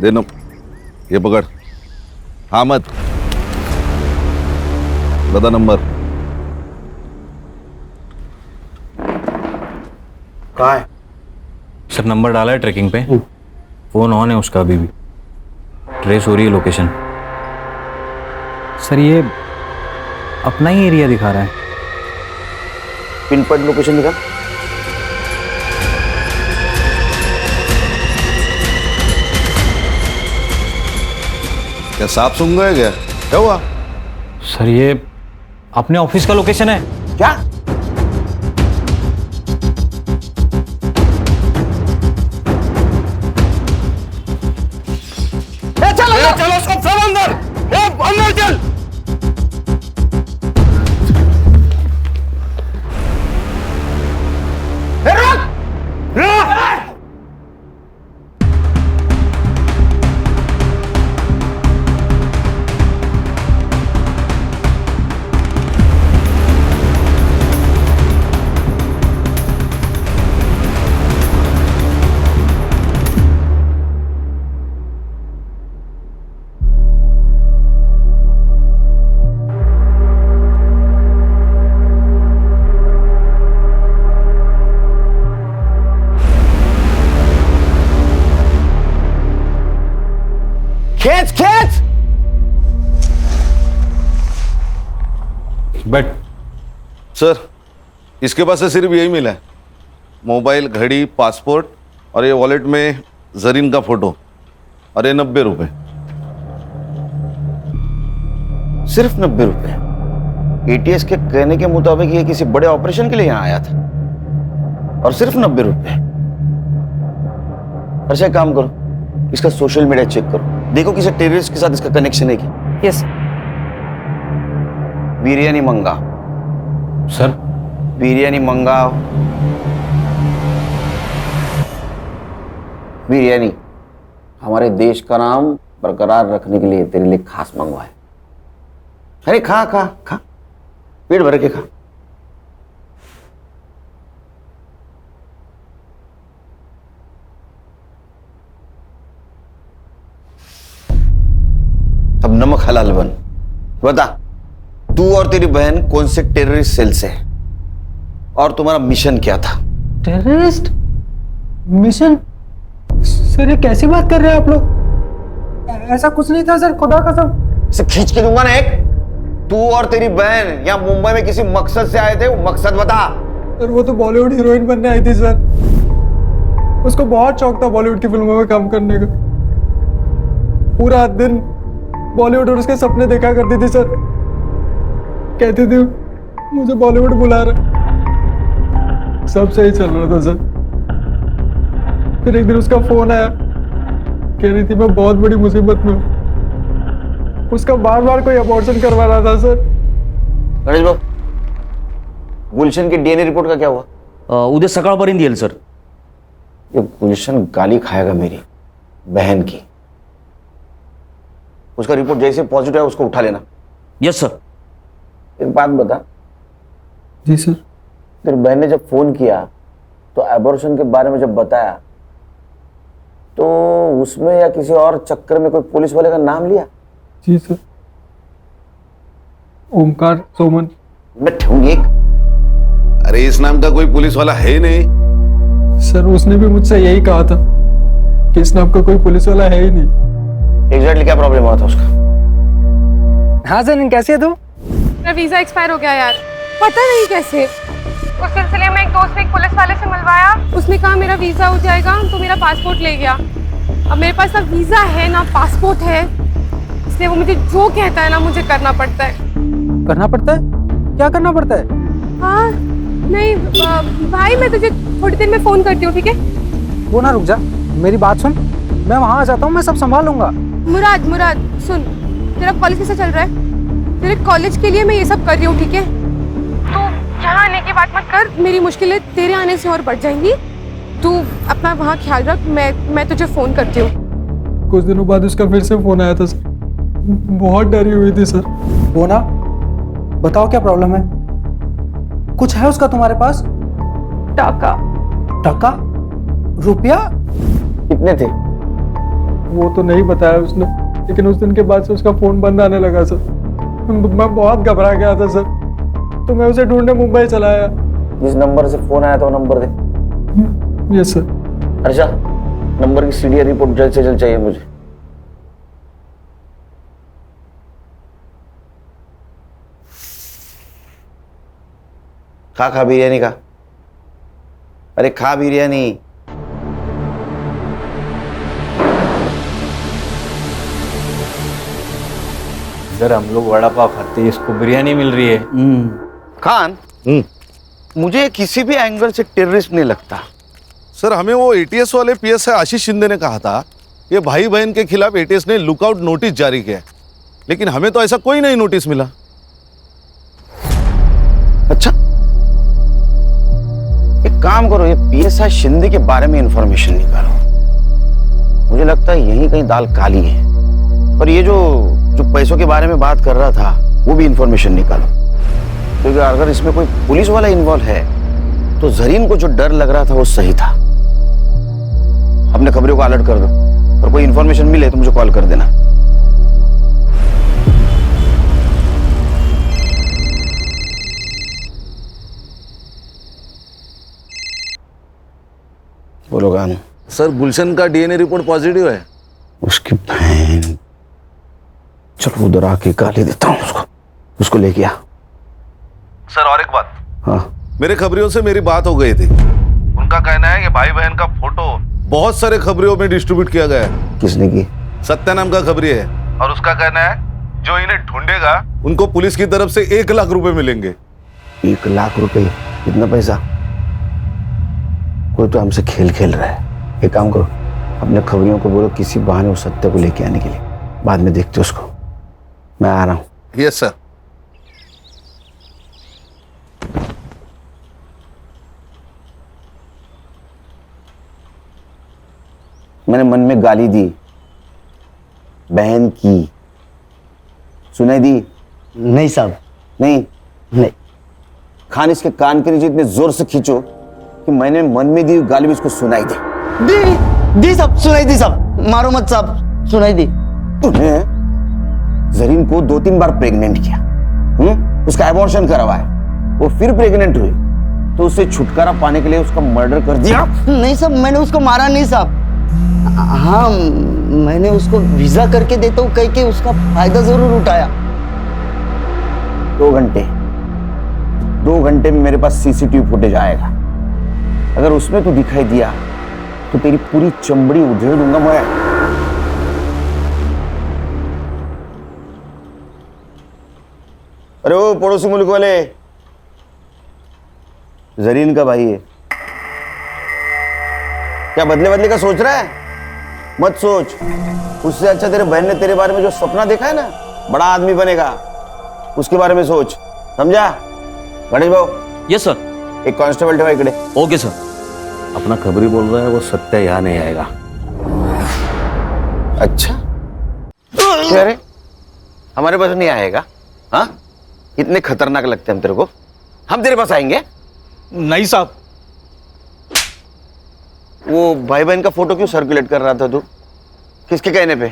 F: दे नो, ये पकड़। हाँ मत बता नंबर।
B: कहाँ है?
I: सर नंबर डाला है ट्रैकिंग पे, फोन ऑन है उसका, अभी भी ट्रेस हो रही है लोकेशन। सर ये अपना ही एरिया दिखा रहा है।
B: पिन पॉइंट लोकेशन दिखा।
F: क्या सांप सूंघ गए क्या? क्या हुआ?
I: सर ये अपने ऑफिस का लोकेशन है।
B: क्या?
F: चलो सब अंदर, अंदर चल।
B: खींच खींच।
I: बट
F: सर इसके पास से सिर्फ यही मिला है, मोबाइल, घड़ी, पासपोर्ट और ये वॉलेट में जरीन का फोटो और ये 90 रुपए।
B: सिर्फ 90 रुपए? एटीएस के कहने के मुताबिक ये किसी बड़े ऑपरेशन के लिए यहाँ आया था और सिर्फ 90 रुपए। अच्छा काम करो, इसका सोशल मीडिया चेक करो, देखो किसी टेररिस्ट के साथ इसका कनेक्शन है क्या।
N: यस
B: बिरयानी मंगाओ
I: सर।
B: बिरयानी मंगाओ, बिरयानी हमारे देश का नाम बरकरार रखने के लिए तेरे लिए खास मंगवाए। अरे खा खा खा, पेट भर के खा। अब नमक हलाल बन। बता, तू और तेरी बहन कौन से टेररिस्ट सेल से है और तुम्हारा मिशन क्या था?
M: Terrorist mission? सर ये कैसी बात कर रहे हैं आप लोग? ऐसा कुछ नहीं था सर, खुदा कसम।
B: इसे खींच के दूंगा ना एक। तू और तेरी बहन यहाँ मुंबई में किसी मकसद से आए थे, वो मकसद बता।
M: सर वो तो बॉलीवुड हीरोइन बनने आई थी सर, उसको बहुत शौक था बॉलीवुड की फिल्मों में काम करने का। पूरा दिन बॉलीवुड और उसके सपने देखा करती थी सर, कहती थी मुझे बॉलीवुड बुला रहा। सब सही चल रहा था सर, फिर एक दिन उसका फोन आया, कह रही थी मैं बहुत बड़ी मुसीबत में हूँ। उसका बार बार कोई अबॉर्शन करवा रहा था सर।
B: गणेश बाबू, गुलशन की डीएनए रिपोर्ट का क्या हुआ?
H: उद्या सकाळपर्यंत येईल सर।
B: ये गुलशन गाली खाएगा मेरी बहन की। उसका रिपोर्ट जैसे पॉजिटिव है उसको उठा लेना।
H: Yes sir.
B: एक बात बता।
M: जी सर।
B: तेरी बहन ने जब फोन किया तो एबॉर्शन के बारे में जब बताया तो उसमें या किसी और चक्कर में कोई पुलिस वाले का नाम लिया?
M: जी सर, ओमकार सोमन।
B: मैं ठूंगी एक।
F: अरे इस नाम का कोई पुलिस वाला है नहीं।
M: सर उसने भी मुझसे यही कहा था कि इस नाम का कोई पुलिस वाला है ही नहीं।
B: एग्जैक्टली क्या प्रॉब्लम हुआ था उसका?
M: हाँ सर, कैसे है तू?
C: मेरा वीजा एक्सपायर हो गया यार, पता नहीं कैसे। उस सिलसिले में एक दोस्त ने एक पुलिस वाले से मिलवाया, उसने कहा मेरा वीजा हो जाएगा, तो मेरा पासपोर्ट ले गया। अब मेरे पास ना वीजा है ना पासपोर्ट है, इसलिए वो मुझे जो कहता है ना मुझे करना पड़ता है।
M: करना पड़ता है? क्या करना पड़ता है?
C: हाँ नहीं भाई, मैं तुझे थोड़ी देर में फोन करती हूँ, ठीक है?
M: वो ना रुक जा, मेरी बात सुन, मैं वहाँ आ जाता हूँ, मैं सब संभाल लूंगा।
C: मुराद मुराद सुन, तेरा कॉलेज कैसा चल रहा है? तेरे कॉलेज के लिए मैं ये सब कर रही हूँ, ठीक है? तू यहाँ आने की बात मत कर, मेरी मुश्किलें तेरे आने से और बढ़ जाएंगी। तू अपना वहाँ ख्याल रख, मैं तुझे फोन करती हूँ।
M: कुछ दिनों बाद उसका फिर से फोन आया था सर, बहुत डरी हुई थी सर। वो ना, बताओ क्या प्रॉब्लम है? कुछ है उसका तुम्हारे पास?
C: टाका।
M: टाका? रुपया?
B: कितने थे?
M: वो तो नहीं बताया उसने, लेकिन उस दिन के बाद से उसका फोन बंद आने लगा सर। मैं बहुत घबरा गया था सर, तो मैं उसे ढूंढने मुंबई चला आया।
B: जिस नंबर से फोन आया था वो नंबर दे।
M: Yes sir.
B: अच्छा, नंबर की सीडीआर रिपोर्ट जल्द से जल्द चाहिए मुझे। खा बिरयानी खा। अरे खा बिरयानी।
I: इधर हम लोग वड़ा पाव खाते हैं, इसको बिरयानी मिल रही है।
B: खान, मुझे किसी भी एंगल से टेररिस्ट नहीं लगता।
F: सर हमें वो एटीएस वाले पीएसआई आशीष शिंदे ने कहा था कि भाई बहन के खिलाफ एटीएस ने लुकआउट नोटिस जारी किया है, लेकिन हमें तो ऐसा कोई नहीं नोटिस मिला।
B: अच्छा, एक काम करो, ये पीएसआई शिंदे के बारे में इंफॉर्मेशन निकालो। मुझे लगता है यहीं कहीं दाल काली है। और ये जो पैसों के बारे में बात कर रहा था वो भी इंफॉर्मेशन निकालो, क्योंकि अगर इसमें कोई पुलिस वाला इन्वॉल्व है तो जरीन को जो डर लग रहा था वो सही था। अपने खबरों को अलर्ट कर दो और कोई इंफॉर्मेशन मिले तो मुझे कॉल कर देना। बोलो गान।
F: सर गुलशन का डीएनए रिपोर्ट पॉजिटिव है।
B: उसकी बहन, चलो उधर आके गाली देता हूँ उसको लेके आ।
F: सर और एक बात,
O: हाँ
F: मेरे खबरियों से मेरी बात हो गई थी। उनका कहना है कि भाई बहन का फोटो बहुत सारे खबरियों में डिस्ट्रीब्यूट किया गया है।
O: किसने की?
F: सत्या नाम का खबरी है, और उसका कहना है जो इन्हें ढूंढेगा उनको पुलिस की तरफ से 1 लाख रुपए मिलेंगे।
O: 1 लाख रुपए? कितना पैसा? कोई तो हमसे खेल खेल रहा है। एक काम करो, अपने खबरियों को बोलो किसी बहाने उस सत्य को लेके आने के लिए, बाद में देखते उसको। मैं आ रहा हूँ।
F: Yes sir.
O: मैंने मन में गाली दी, बहन की, सुनाई दी? नहीं साहब, नहीं। खान इसके कान के नीचे इतने जोर से खींचो कि मैंने मन में दी गाली भी उसको सुनाई दी साहब, सुनाई दी साहब। मारो मत साहब, सुनाई दी। तूने जरीन को 2-3 बार प्रेग्नेंट किया, उसका एबॉर्शन करवाया, वो फिर प्रेग्नेंट हुई, तो उससे छुटकारा पाने के लिए उसका मर्डर कर दिया? नहीं साहब, मैंने उसको मारा नहीं साहब। हाँ, मैंने उसको वीजा करके देता हूँ कह के उसका फायदा जरूर उठाया। 2 घंटे में मेरे पास सीसीटीवी फुटेज आएगा। अगर उसमें तू दिखाई दिया तो तेरी पूरी चमड़ी उधेड़ दूंगा मैं। अरे वो पड़ोसी मुल्क वाले, जरीन का भाई है क्या? बदले का सोच रहा है? मत सोच। उससे अच्छा तेरे बहन ने तेरे बारे में जो सपना देखा है ना, बड़ा आदमी बनेगा, उसके बारे में सोच, समझा? गणेश भाऊ।
H: Yes sir.
O: एक कांस्टेबल ठेवा इकडे।
H: Okay sir.
F: अपना खबरी बोल रहा है वो सत्या यहाँ नहीं आएगा।
O: अच्छा, अरे हमारे पास नहीं आएगा? हाँ, इतने खतरनाक लगते हैं हम तेरे को? हम तेरे पास आएंगे?
P: नहीं साहब।
O: वो भाई बहन का फोटो क्यों सर्कुलेट कर रहा था तू? किसके कहने पे?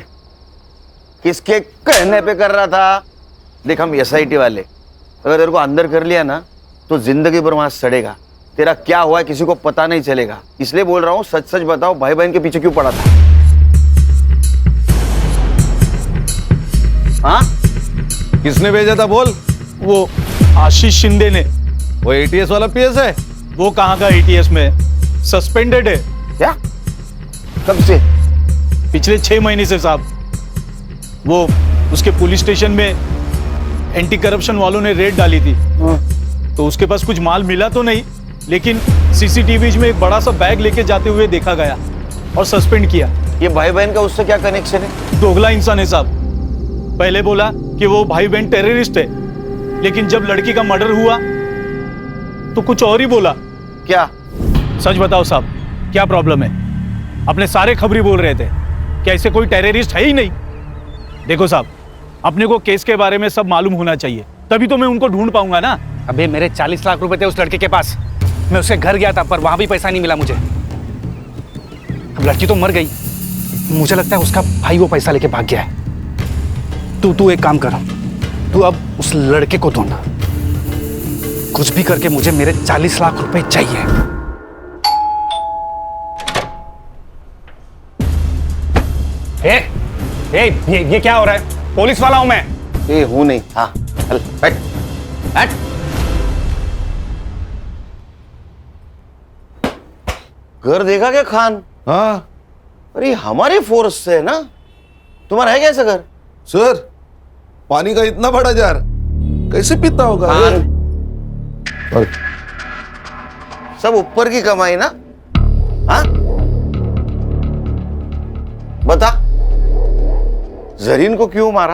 O: किसके कहने पे कर रहा था? देख, हम एसआईटी वाले, अगर तेरे को अंदर कर लिया ना तो जिंदगी भर वहां सड़ेगा। तेरा क्या हुआ है किसी को पता नहीं चलेगा, इसलिए बोल रहा हूं, सच सच बताओ, भाई बहन के पीछे क्यों पड़ा था? हाँ,
F: किसने भेजा था बोल?
P: वो आशीष शिंदे ने।
F: वो एटीएस वाला पीएस है?
P: वो कहाँ का एटीएस में, सस्पेंडेड है।
O: क्या? कब से?
P: पिछले 6 महीने से साहब। वो उसके पुलिस स्टेशन में एंटी करप्शन वालों ने रेड डाली थी, तो उसके पास कुछ माल मिला तो नहीं, लेकिन सीसीटीवी में एक बड़ा सा बैग लेके जाते हुए देखा गया और सस्पेंड किया।
O: ये भाई बहन का उससे क्या कनेक्शन है?
P: दोगला इंसान है साहब। पहले बोला कि वो भाई बहन टेररिस्ट है, लेकिन जब लड़की का मर्डर हुआ तो कुछ और ही बोला।
O: क्या?
P: सच बताओ साहब, क्या प्रॉब्लम है? अपने सारे खबरी बोल रहे थे कि ऐसे कोई टेररिस्ट है ही नहीं। देखो साहब, अपने को केस के बारे में सब मालूम होना चाहिए, तभी तो मैं उनको ढूंढ पाऊंगा ना।
J: अबे मेरे 40 लाख रुपए थे उस लड़के के पास, मैं उसके घर गया था पर वहां भी पैसा नहीं मिला मुझे। अब लड़की तो मर गई, मुझे लगता है उसका भाई वो पैसा लेके भाग गया है। तू एक काम कर, तू अब उस लड़के को ढूंढ, कुछ भी करके मुझे मेरे 40 लाख रुपए चाहिए। ये क्या हो रहा है? पुलिस वाला हूं मैं।
O: हूं नहीं। हाँ, चल बैठ बैठ। घर देखा क्या खान?
F: हाँ।
O: अरे हमारे फोर्स से है ना, तुम्हारा है कैसा घर?
F: सर, पानी का इतना बड़ा जार कैसे पीता होगा?
O: और सब ऊपर की कमाई ना? हाँ, बता, जरीन को क्यों मारा?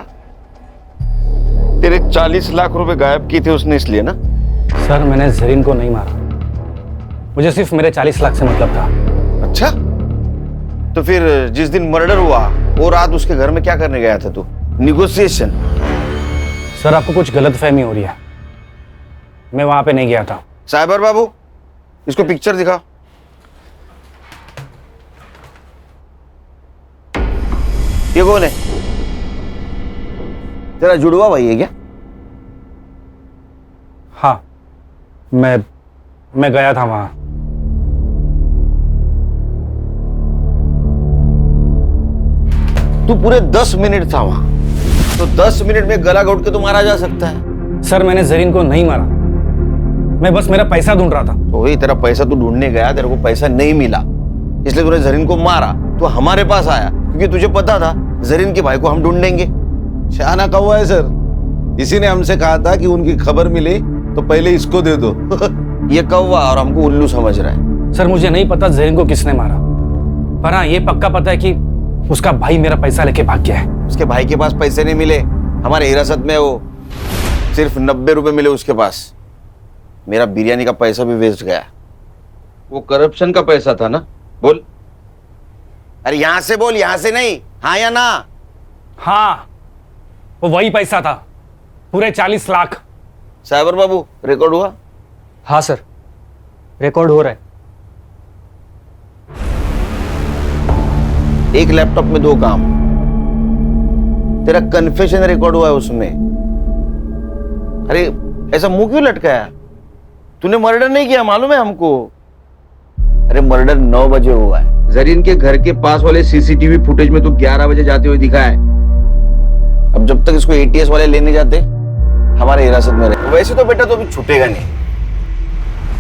O: तेरे 40 लाख रुपए गायब किए थे उसने, इसलिए ना?
J: सर, मैंने जरीन को नहीं मारा, मुझे सिर्फ मेरे 40 लाख से मतलब था।
O: अच्छा, तो फिर जिस दिन मर्डर हुआ वो रात उसके घर में क्या करने गया था तू? निगोशिएशन?
J: सर, आपको कुछ गलतफहमी हो रही है, मैं वहां पे नहीं गया था।
O: साइबर बाबू, इसको पिक्चर दिखाओ। ये कौन है? तेरा जुड़वा भाई है क्या?
J: हाँ, मैं गया था वहां।
O: तू पूरे 10 मिनट था वहां, तो 10 मिनट में गला घोट के तो मारा जा सकता है।
J: सर, मैंने जरीन को नहीं मारा, मैं बस मेरा पैसा ढूंढ रहा था।
B: तो वही तेरा पैसा तू ढूंढने गया, तेरे को पैसा नहीं मिला, इसलिए तूने जरीन को मारा। तो हमारे पास आया क्योंकि तुझे पता था जरीन के भाई को हम ढूंढेंगे।
F: शाना कौवा है सर, इसी ने हमसे कहा था कि उनकी खबर मिले तो पहले इसको दे दो।
B: ये कौवा और हमको उल्लू समझ रहा है।
J: सर मुझे नहीं पता जरीन को किसने मारा, पर हाँ ये पक्का पता है कि उसका भाई मेरा पैसा लेके भाग गया है।
B: उसके भाई के पास पैसे नहीं मिले, हमारे हिरासत में वो सिर्फ 90 रुपए मिले उसके पास। मेरा बिरयानी का पैसा भी वेस्ट गया। वो करप्शन का पैसा था ना? बोल। अरे यहां से बोल, यहां से नहीं, हाँ या ना?
J: हाँ वो वही पैसा था, पूरे 40 लाख।
B: साइबर बाबू रिकॉर्ड हुआ?
M: हाँ सर, रिकॉर्ड हो रहा है।
B: एक लैपटॉप में 2 काम। तेरा कन्फेशन रिकॉर्ड हुआ है उसमें। अरे ऐसा मुंह क्यों लटकाया? तूने मर्डर नहीं किया, मालूम है हमको। अरे मर्डर 9 बजे हुआ है। जरीन के घर के पास वाले सीसीटीवी फुटेज में तू 11 बजे जाते हुए दिखा है। अब जब तक इसको एटीएस वाले लेने जाते हमारे हिरासत में रहे। वैसे तो बेटा तो अभी छूटेगा नहीं,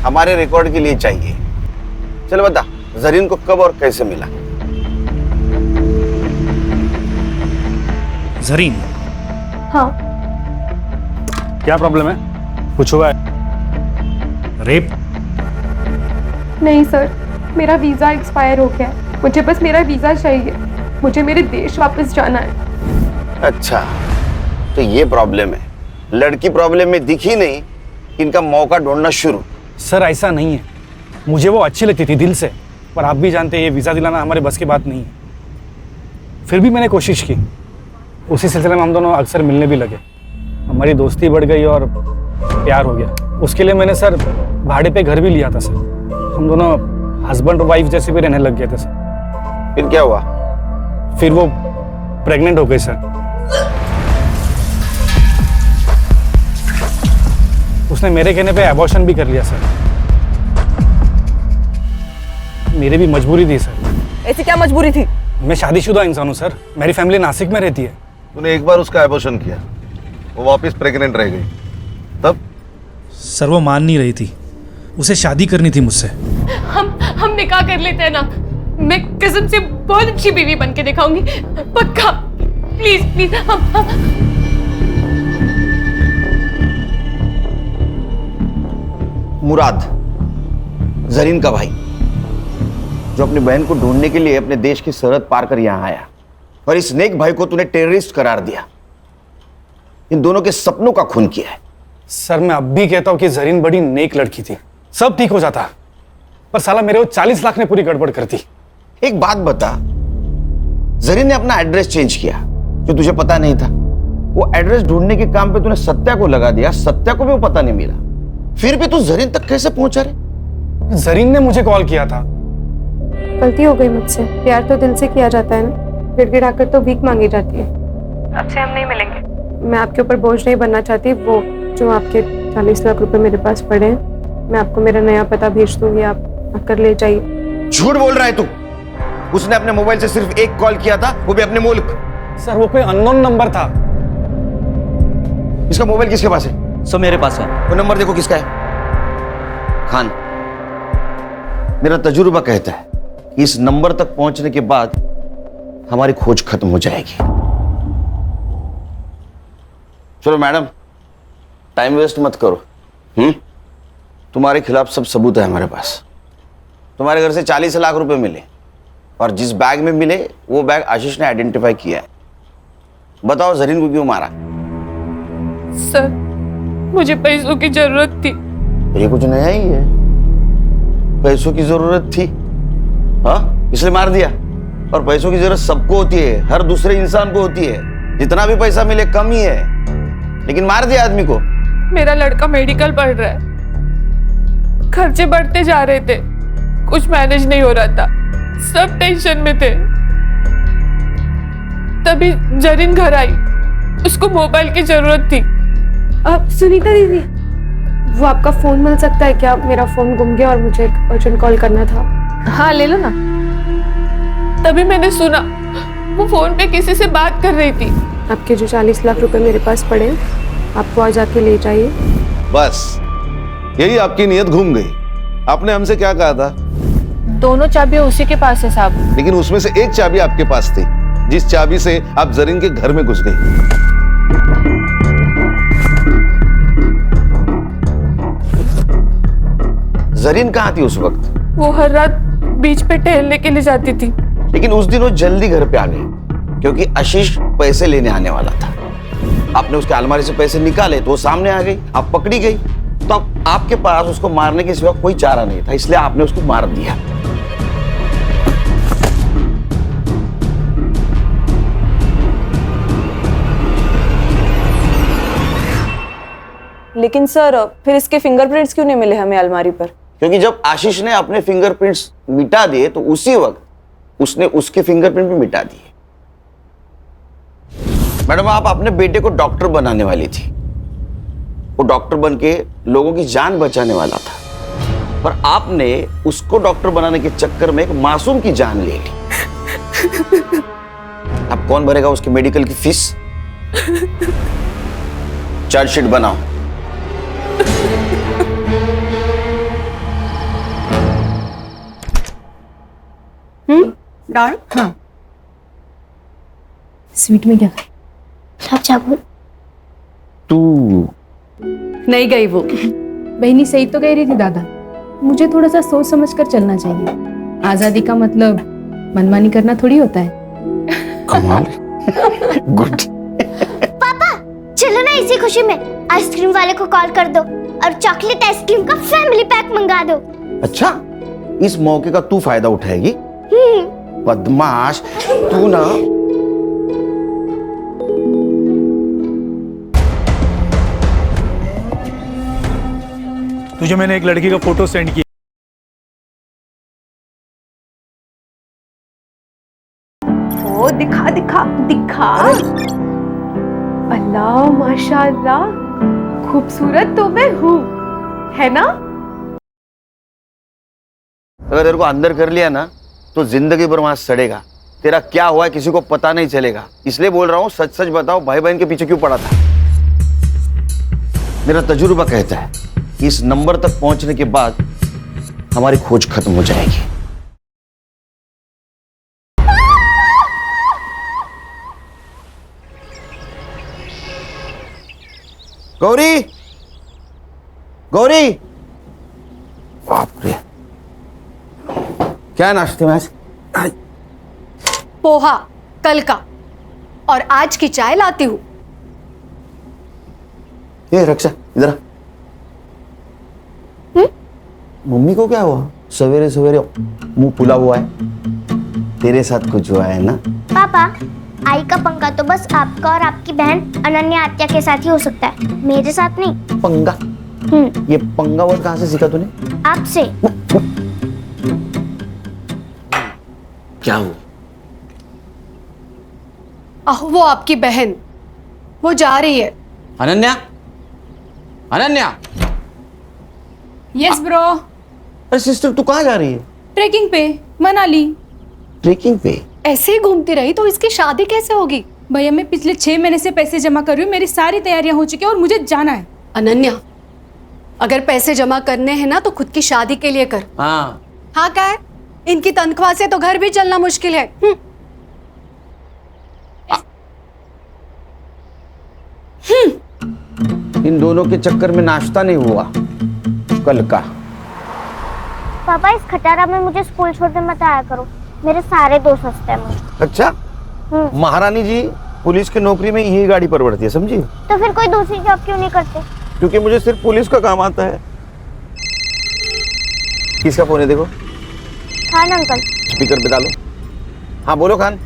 B: हमारे रिकॉर्ड के लिए चाहिए। चल बता, जरीन को कब और कैसे मिला?
J: जरीन?
G: हाँ।
J: क्या प्रॉब्लम है? कुछ हुआ है? रेप?
C: नहीं सर, मेरा वीज़ा एक्सपायर हो गया है। मुझे बस मेरा वीज़ा चाहिए, मुझे मेरे देश वापस जाना है।
B: अच्छा, तो ये प्रॉब्लम है। लड़की प्रॉब्लम में दिखी नहीं, इनका मौका ढूंढना शुरू।
J: सर ऐसा नहीं है, मुझे वो अच्छी लगती थी दिल से, पर आप भी जानते हैं ये वीज़ा दिलाना हमारे बस की बात नहीं है। फिर भी मैंने कोशिश की। उसी सिलसिले में हम दोनों अक्सर मिलने भी लगे, हमारी दोस्ती बढ़ गई और प्यार हो गया। उसके लिए मैंने सर भाड़े पे घर भी लिया था सर। हम दोनों हस्बैंड और वाइफ जैसे भी रहने लग गए थे सर।
B: फिर क्या हुआ?
J: फिर वो प्रेग्नेंट हो गई सर। उसने मेरे कहने पे अबॉर्शन भी कर लिया सर। मेरी भी मजबूरी थी सर।
N: ऐसी क्या मजबूरी थी?
J: मैं शादीशुदा इंसान हूँ सर, मेरी फैमिली नासिक में रहती है।
F: तूने एक बार उसका एबॉर्शन किया, वो वापस प्रेग्नेंट रह गई, तब?
P: सर वो मान नहीं रही थी, उसे शादी करनी थी मुझसे।
E: हम निकाह कर लेते हैं ना, मैं कसम से बहुत अच्छी बीवी बन के दिखाऊंगी, पक्का। प्लीज प्लीज
B: मुराद, जरीन का भाई, जो अपनी बहन को ढूंढने के लिए अपने देश की सरहद पार कर यहां आया, और इस नेक भाई को तूने टेररिस्ट करार दिया। इन दोनों के सपनों का खून किया है।
J: सर मैं अब भी कहता हूँ कि जरीन बड़ी नेक लड़की थी, सब ठीक हो जाता, पर साला मेरे वो 40 लाख ने पूरी गड़बड़ कर दी।
B: एक बात बता, जरीन ने अपना एड्रेस चेंज किया जो तुझे पता नहीं था। वो एड्रेस ढूंढने के काम पे तूने सत्या को लगा दिया, सत्या को भी वो पता नहीं मिला। फिर भी तू जरीन तक कैसे पहुंचा रे?
J: जरीन ने मुझे कॉल किया था।
C: गलती हो गई मुझसे, प्यार तो दिल से किया जाता है ना, गिड़गिड़ाकर तो भीख मांगी जाती है। अब से हम नहीं मिलेंगे। मैं आपके ऊपर बोझ नहीं बनना चाहती। वो जो आपके 40 लाख रुपए मेरे पास पड़े हैं, मैं आपको मेरा नया पता भेज दूंगी, आप आकर ले जाइए।
B: झूठ बोल रहा है तू। उसने अपने मोबाइल से सिर्फ एक कॉल किया था, वो भी अपने मुल्क।
J: सर वो कोई अननोन नंबर था।
B: इसका मोबाइल किसके पास है?
H: सो मेरे पास है।
B: वो नंबर देखो किसका है। खान, मेरा तजुर्बा कहता है कि इस नंबर तक पहुंचने के बाद हमारी खोज खत्म हो जाएगी। चलो मैडम, टाइम वेस्ट मत करो। तुम्हारे खिलाफ सब सबूत है हमारे पास। तुम्हारे घर से 40 लाख रुपए मिले, और जिस बैग में मिले वो बैग आशीष ने आइडेंटिफाई किया है। बताओ जरीन को क्यों मारा?
E: सर मुझे पैसों की जरूरत थी।
B: ये कुछ नया ही है, पैसों की जरूरत थी, हाँ इसलिए मार दिया। और पैसों की जरूरत सबको होती है, हर दूसरे इंसान को होती है। जितना भी पैसा मिले कम ही है, लेकिन मार दिया आदमी को।
E: मेरा लड़का मेडिकल पढ़ रहा है, खर्चे बढ़ते जा रहे थे, कुछ मैनेज नहीं हो रहा था, सब टेंशन में थे। तभी जरीन घर आई, उसको मोबाइल की जरूरत थी।
C: अब सुनीता दीदी, वो आपका फोन मिल सकता है क्या? मेरा फोन गुम गया और मुझे एक अर्जेंट कॉल करना था।
E: हाँ ले लो ना। तभी मैंने सुना वो फोन पे किसी से बात कर रही थी।
C: आपके जो 40 लाख रुपए मेरे पास पड़े, आप वो आज आके ले जाइए।
F: बस यही आपकी नीयत घूम गई। आपने हमसे क्या कहा था?
E: दोनों चाबियां उसी के पास है साहब।
F: लेकिन उसमें से एक चाबी आपके पास थी, जिस चाबी से आप जरीन के घर में घुस गई।
B: जरीन कहाँ थी उस वक्त?
E: वो हर रात बीच पे टहलने के लिए जाती थी।
B: लेकिन उस दिन वो जल्दी घर पे आ गई क्योंकि आशीष पैसे लेने आने वाला था। आपने उसके अलमारी से पैसे निकाले तो वो सामने आ गई, आप पकड़ी गई। तो अब आपके पास उसको मारने के सिवा कोई चारा नहीं था, इसलिए आपने उसको मार दिया।
N: लेकिन सर फिर इसके फिंगरप्रिंट्स क्यों नहीं मिले हमें अलमारी पर?
B: क्योंकि जब आशीष ने अपने फिंगरप्रिंट्स मिटा दिए तो उसी वक्त उसने उसके फिंगरप्रिंट भी मिटा दिए। मैडम, आप अपने बेटे को डॉक्टर बनाने वाली थी। वो डॉक्टर बन के लोगों की जान बचाने वाला था, पर आपने उसको डॉक्टर बनाने के चक्कर में एक मासूम की जान ले ली। अब कौन भरेगा उसके मेडिकल की फीस? चार्जशीट बनाओ।
G: डाल।
D: हाँ।
G: स्वीट में क्या?
D: सब चावल।
B: तू
G: नहीं गई वो।
Q: बहनी सही तो कह रही थी दादा, मुझे थोड़ा सा सोच समझ कर चलना चाहिए। आजादी का मतलब मनमानी करना थोड़ी होता है।
B: कमाल। गुड।
D: पापा चलो ना, इसी खुशी में आइसक्रीम वाले को कॉल कर दो और चॉकलेट आइसक्रीम का फैमिली पैक मंगा दो।
B: अच्छा, इस मौके का तू फायदा उठाएगी? बदमाश तू ना।
P: तुझे मैंने एक लड़की का फोटो सेंड किया।
C: ओ दिखा दिखा दिखा। अल्लाह माशाअल्लाह, खूबसूरत तो मैं हूँ, है ना?
B: अगर तेरे को अंदर कर लिया ना तो जिंदगी भर वहां सड़ेगा। तेरा क्या हुआ है किसी को पता नहीं चलेगा। इसलिए बोल रहा हूँ, सच सच बताओ, भाई बहन के पीछे क्यों पड़ा था? मेरा तजुर्बा कहता है इस नंबर तक पहुंचने के बाद हमारी खोज खत्म हो जाएगी। गौरी, गौरी, बाप रे, क्या नाश्ते में?
G: पोहा कल का, और आज की चाय लाती हूँ।
B: ये रक्षा इधर। मम्मी को क्या हुआ? सवेरे सवेरे मुंह फुला हुआ है। तेरे साथ कुछ हुआ है ना?
D: पापा, आई का पंगा तो बस आपका और आपकी बहन अनन्या आत्या के साथ ही हो सकता है, मेरे साथ नहीं।
B: पंगा? ये पंगा वर्ड कहाँ से सीखा तूने?
D: आपसे।
B: क्या हुआ?
G: वो आपकी बहन, वो जा रही है।
H: अनन्या, अनन्या।
Q: Yes bro.
B: अरे सिस्टर, तू कहाँ जा रही है?
Q: ट्रेकिंग पे, मनाली।
B: ट्रेकिंग पे?
G: ऐसे ही घूमती रही तो इसकी शादी कैसे होगी?
Q: भैया, मैं पिछले 6 महीने से पैसे जमा कर रही हूँ, मेरी सारी तैयारियां हो चुकी है और मुझे जाना है।
G: अनन्या, अगर पैसे जमा करने हैं ना तो खुद की शादी के लिए कर।
B: हाँ।
G: हाँ क्या है? इनकी तनख्वाह से तो घर भी चलना मुश्किल है।
B: इन दोनों के चक्कर में नाश्ता नहीं हुआ कल का।
D: पापा, इस खटारा में मुझे स्कूल छोड़ने मत आया करो, मेरे सारे दोस्त हंसते हैं मुझे।
B: अच्छा, महारानी जी पुलिस की नौकरी में यही गाड़ी परवड़ती है, समझी?
D: तो फिर कोई दूसरी जॉब क्यों नहीं करते?
B: क्योंकि मुझे सिर्फ पुलिस का काम आता है। किसका फोन है देखो?
D: खान अंकल।
B: स्पीकर पे डालो। हाँ बोलो खान।